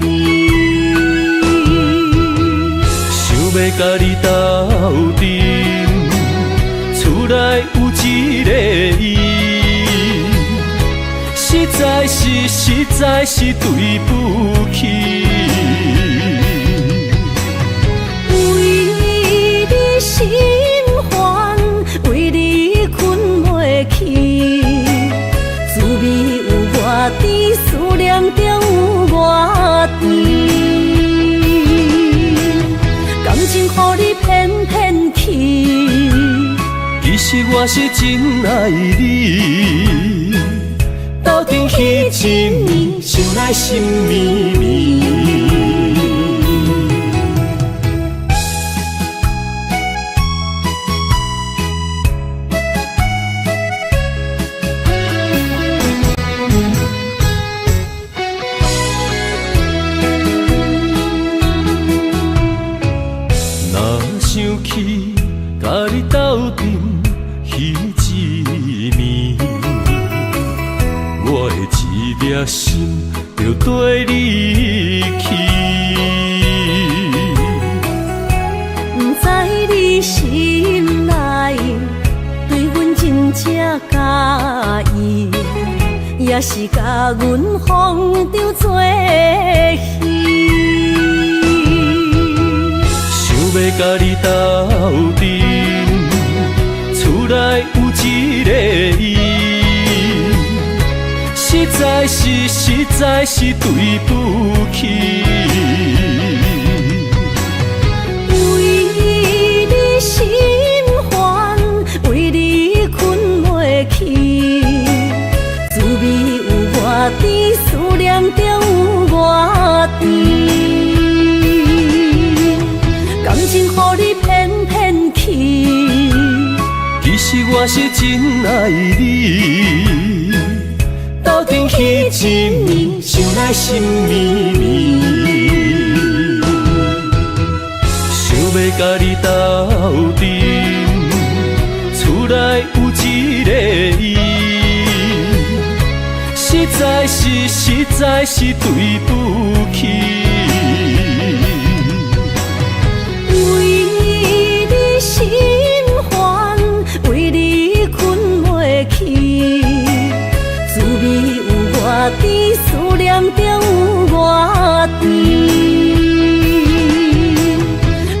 想要甲你斗阵，厝内有一个伊，实在是对不起。为你心烦，为你困袂去，滋味有偌甜，思念就有偌甜。感情予你骗骗去，其实我是真爱你，斗阵彼一暝，想来心绵绵。想起甲你斗阵彼一暝，我的一粒心就跟你去。不知你心内对阮真正介意，也是甲阮风中做戏。要甲你斗阵，厝内有一个伊，实在是对不起。为你心烦，为你困袂去，滋味有偌甜，思念就有偌甜。感情予你骗骗去，其实我是真爱你，斗阵彼一暝，想来心绵绵。想要甲你斗阵，厝内有一个伊，实在是对不起。心烦，为你困袂去，滋味有偌甜，思念就有偌甜。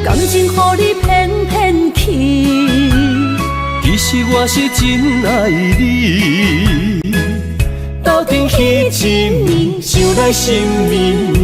感情予你骗骗去，其实我是真爱你，斗阵彼一暝，想来心绵绵。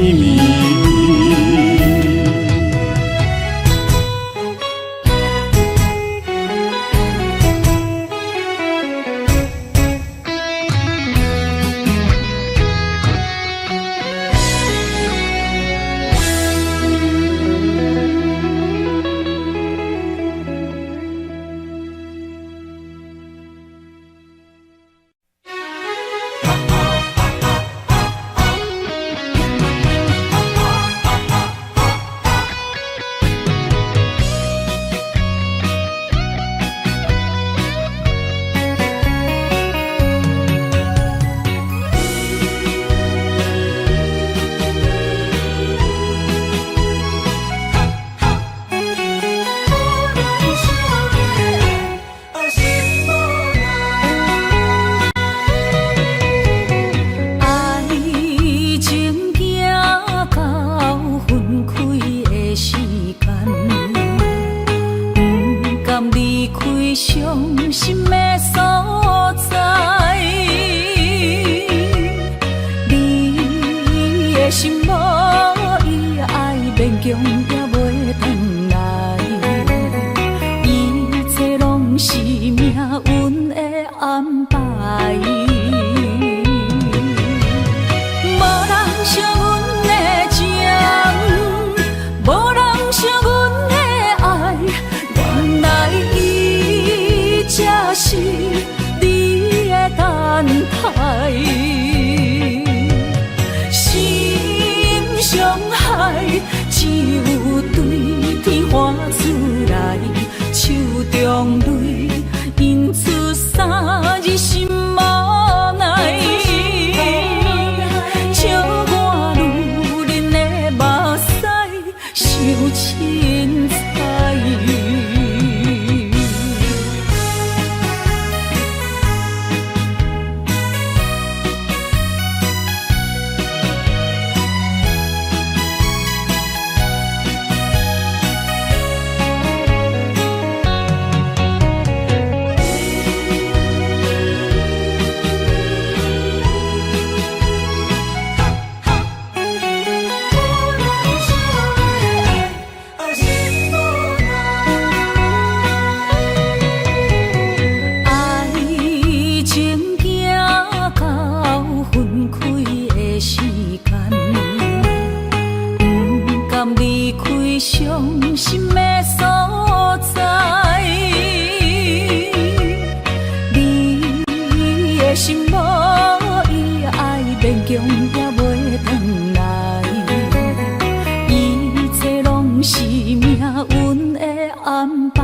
安排。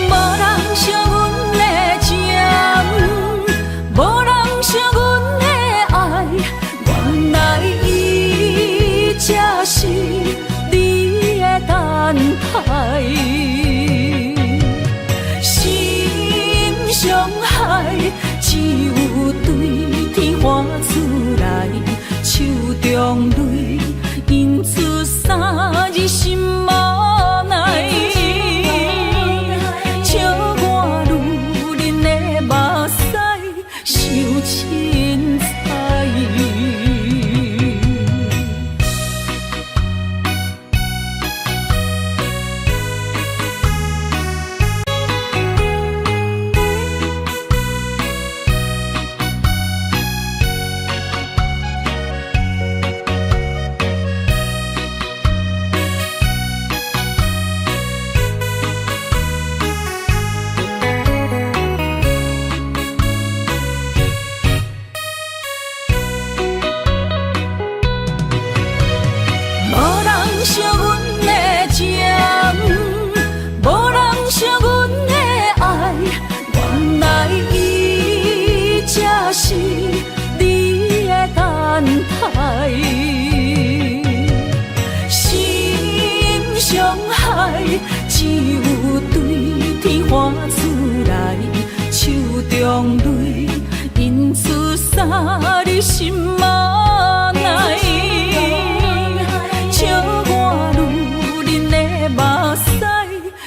无人惜阮的情，无人惜阮的爱，原来伊才是你的等待。心伤害，只有对天花出来，手中泪印出三字心无奈。笑我女人的目屎受凊彩。是你的等待，心伤害，只有对天花出来，手中泪印出三字心无奈。笑我女人的目屎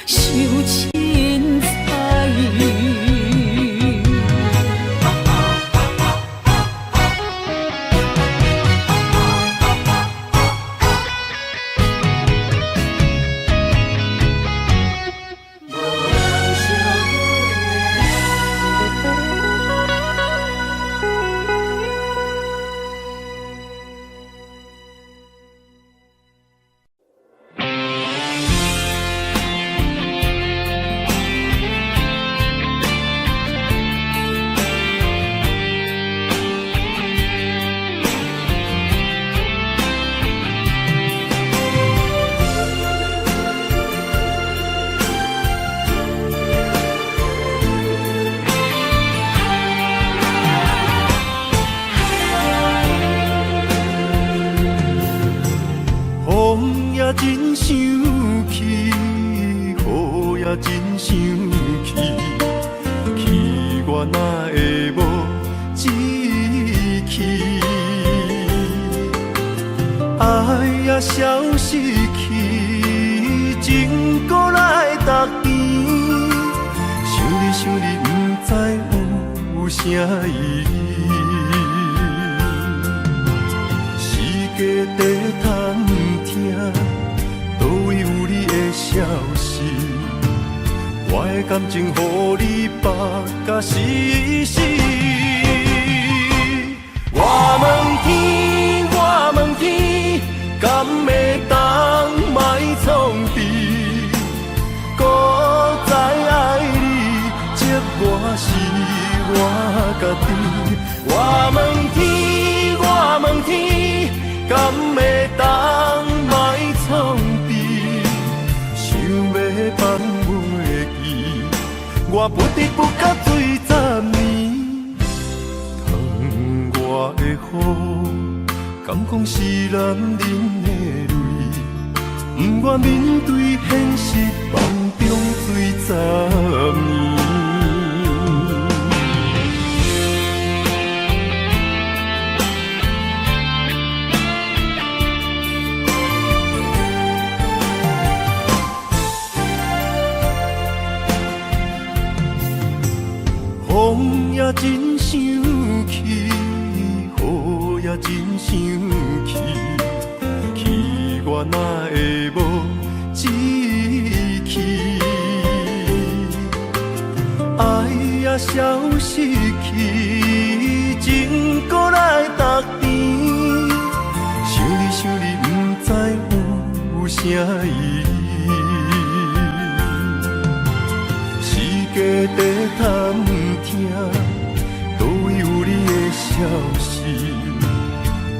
受凊彩。真生气，雨也真生气，气我哪会无志气？爱也消失去，情搁来逐天。想你想你，不知有啥意义。世界在探听。倒位有你的消息？我的感情，予你绑甲死死。我问天，我问天，敢会当莫创治？搁再爱你，这我是我家己。我问天，我问天，敢会当莫创治？想要放袂记，我不得不甲水10年。窗外的雨，敢讲是男人的泪，不愿面对现实，梦中水10年。风也真生气，雨也真生气，气我哪会无志气？爱也消失去，情搁来逐天。想你想你，不知有啥意义？世界在探听，倒位有你的消息？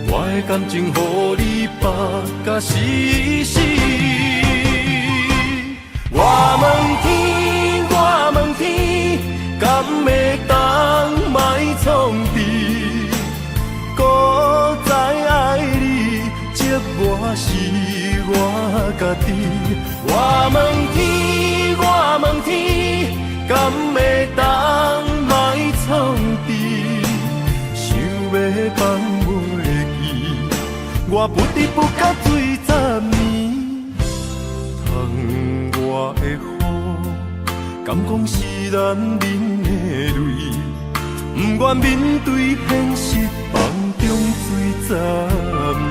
我的的感情，予你绑甲死死。我问天，我问天，敢会当莫创治？搁再爱你，折磨是我家己。我问天，我问天，敢会当莫创治？想要放袂记，我不得不甲水10年。窗外的雨，敢讲是男人的泪？不愿面对现实，梦中水10年。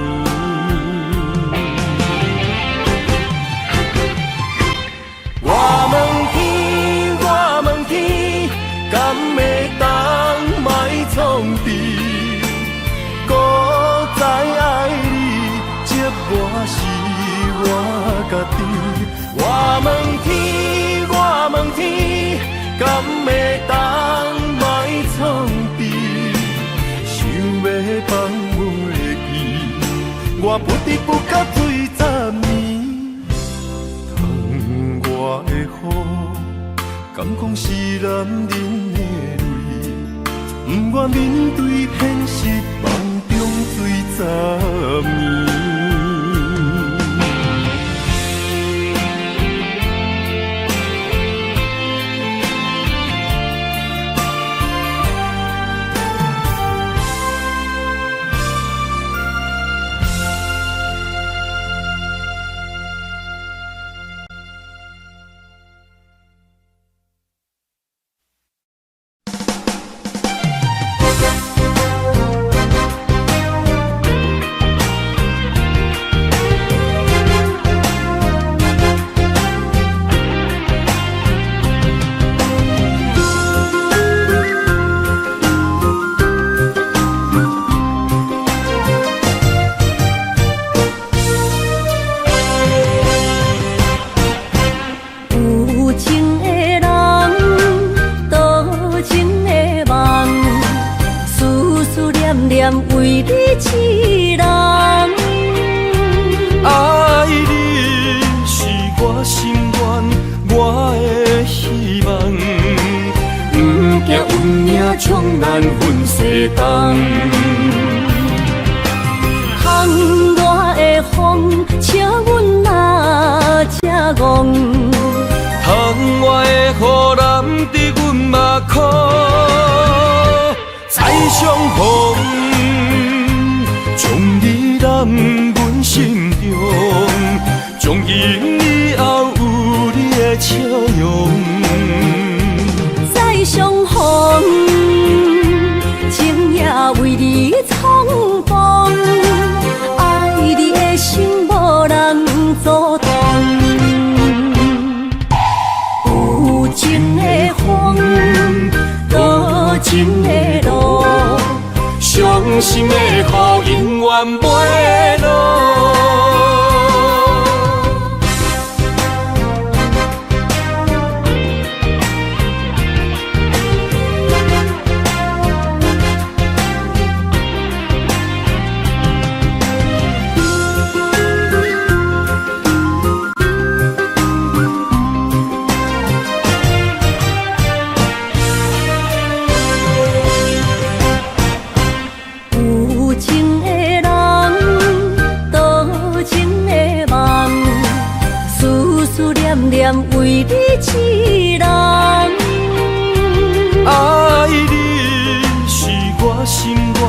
我问天，我问天，敢会当莫创治？搁再爱你，折磨是我家己。我问天，我问天，敢会当莫创治？想要放袂记，我不得不甲水10年。窗外的雨，敢讲是男人的泪？不愿面对现实，梦中水10年。为你痴人，爱你是我心愿，我的希望。不惊运命冲咱分世东。窗外的风，请阮哪只戆？窗外的雨淋伫阮目眶，再相逢。将你揽阮心中，从今以后有你的笑容。再相逢，情也为你冲动，爱你的心无人阻挡。有情的风，多情的路。伤心的雨永远袂落。为你痴人，爱你是我心愿，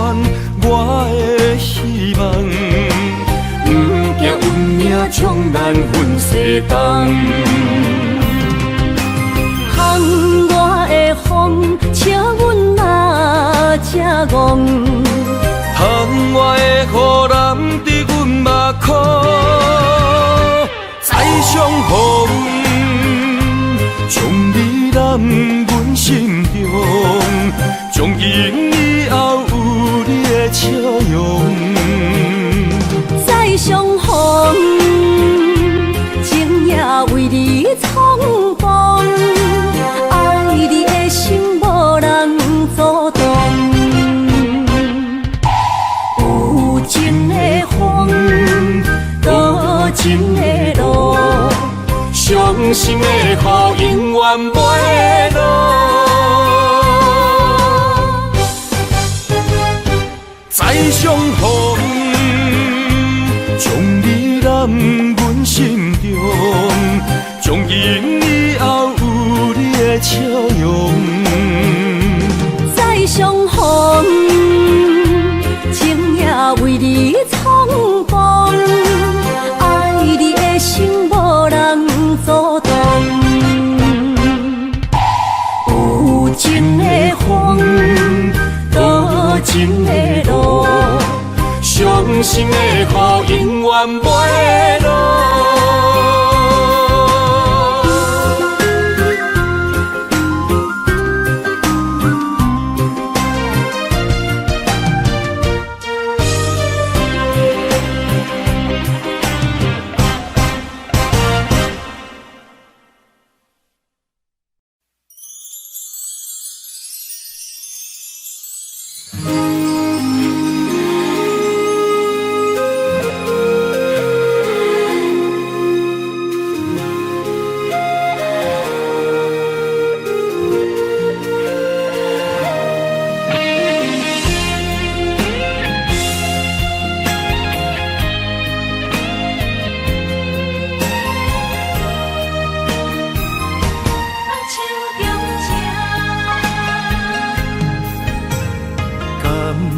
我的希望。不惊运命冲咱分世东。窗外的风，请阮哪只戆？窗外的雨淋伫阮目眶，再相逢。将你揽阮心中，从今以后有你的笑容。再相逢，情也为你冲动，爱你的心无人阻挡。有情伤心的雨永远袂落。再相逢，将你揽阮心中，从今以后有你的笑容。再相逢，情也为你冲动，爱你的心无人阻挡。有情的风，多情的路，伤心的雨永远袂落。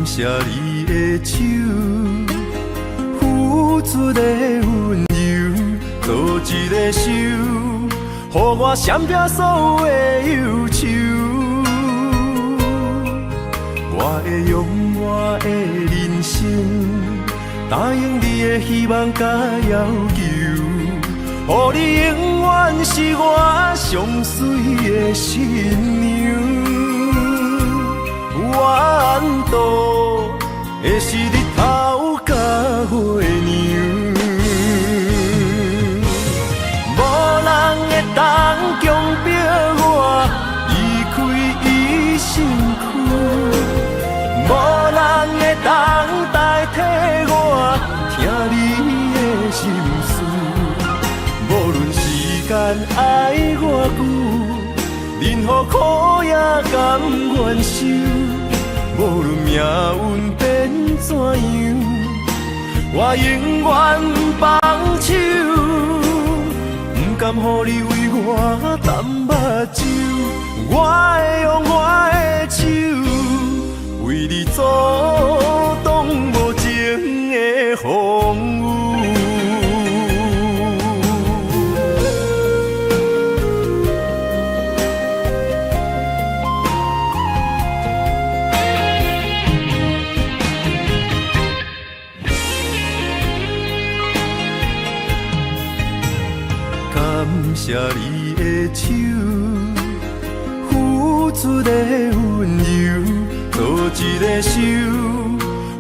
谢你的手，付出的温柔，做一个手，予我闪避所有的忧愁。我会用我的人生，答应你的希望甲要求，予你永远是我上水的新娘。缘途会是日头甲月亮，无人会当强迫我离开伊身躯，无人会当代替我听你的心事。无论时间爱偌久，任何苦也甘愿受。无论命运变怎样，我永远放手，不甘予你为我淡目睭。我会用我的手，为你阻挡无情的风雨。谢你的手，付出的温柔，做一个手，予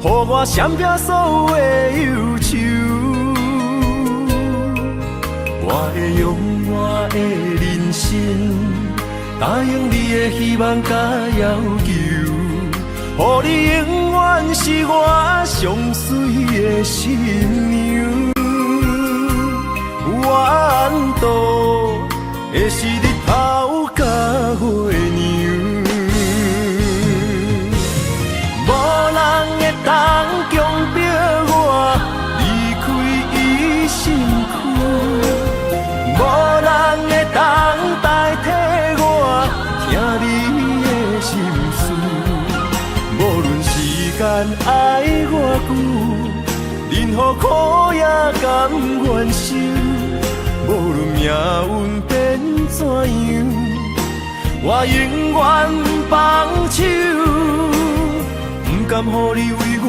我闪避所有的忧愁。我会用我的人生，答应你的希望甲要求，予你永远是我上水的新娘。缘途会是日头甲月亮，无人会当强迫我离开伊身躯，无人会当代替我听你的心事。无论时间爱偌久，任何苦也甘愿受。无论命运变怎样，我永远放手，不甘予你为我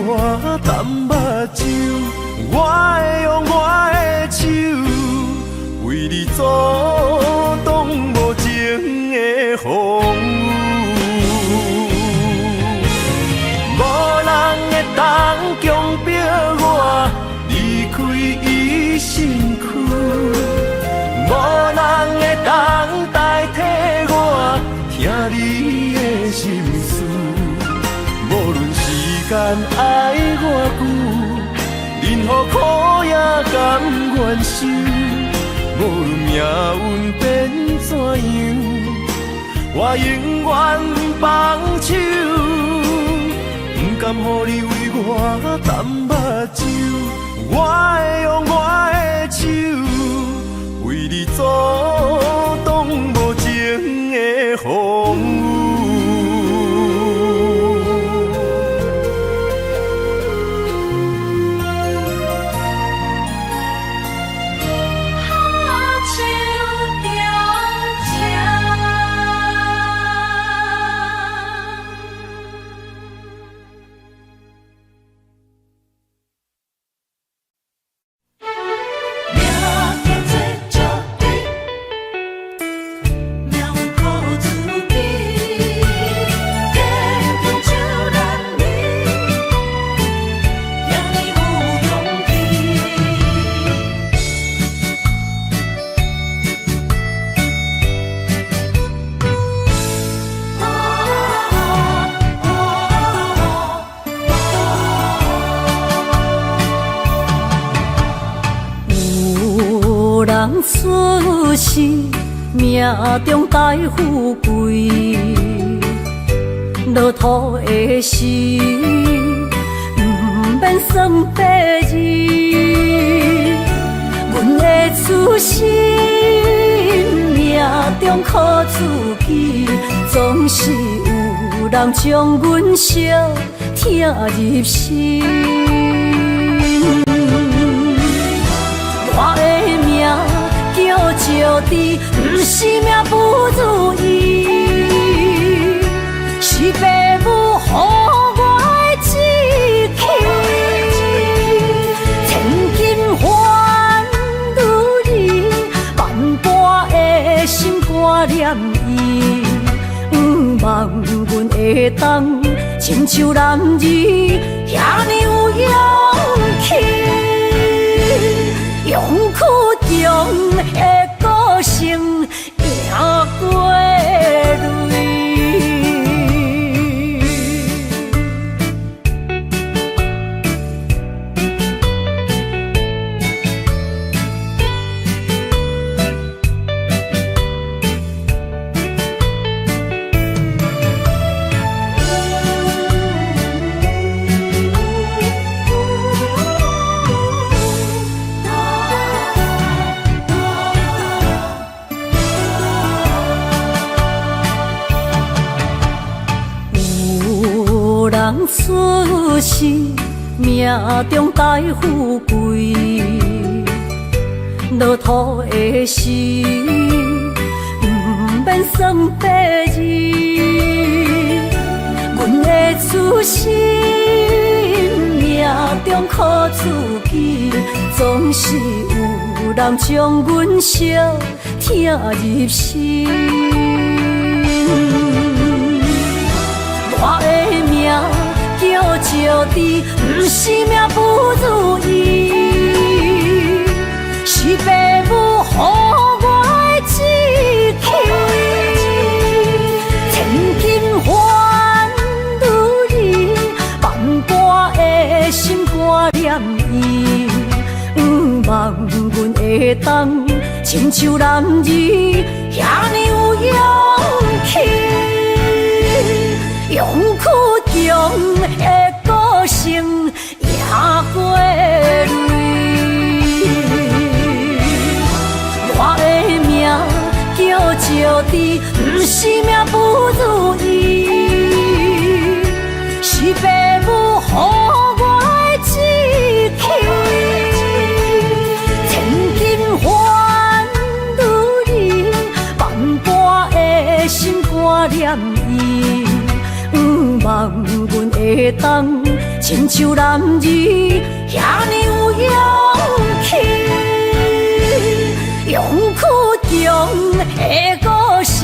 淡目睭。我会用我的手，为你阻挡无情的风雨。无人会当强迫我离开伊身躯。无人会当代替我听你的心事，无论时间爱偌久，任何苦也甘愿受。无无论命运变怎样，我永远放手，不甘予你为我淡目睭。我会用我的手，为你阻挡无情的风雨。出世命中带富贵，落土的时，不免算白字。阮的出身命中靠自己，总是有人将阮惜听入心。我的命叫石地，不是命不如意，是父母予我的志气。千金换如意，万般的心挂念伊，不望阮会当亲像男儿遐尼有勇气。勇屈中的个性赢过泪。出世命中带富贵，落土的时，不免算白字。阮的出身命中靠自己，总是有人将阮惜听入心。我的命叫石地，不是命不如意，是父母予我的志气。千金换如意，万般的心挂念伊，不望阮会当亲像男儿遐尼有勇气。勇屈中的个性赢过泪。我的命叫石地，不是命不如意，是父母予我的志气。千金换如意，万般的心挂念伊。不望阮会当亲像男儿遐尼有勇气，勇屈中的个性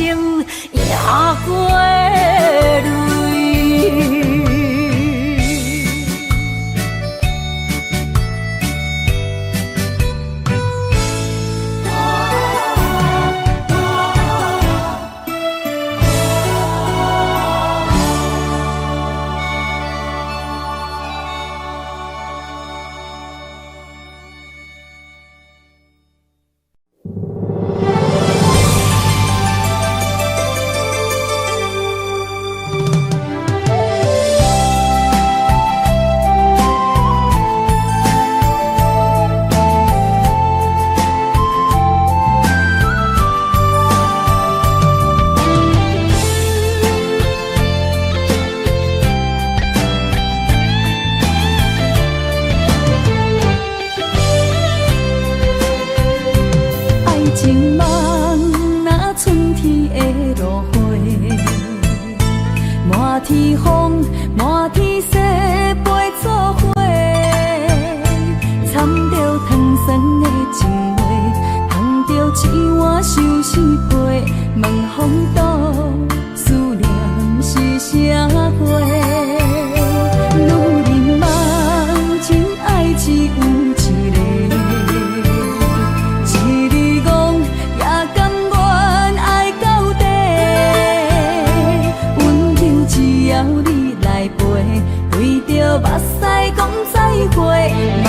赢过泪。情梦，若春天的落花，满天风，满天雪，陪作伙，掺着糖酸的情话，捧着一碗相思杯，问风度，思念是啥货？女人梦，真爱只有一个。只要你来陪，对着目屎讲再会。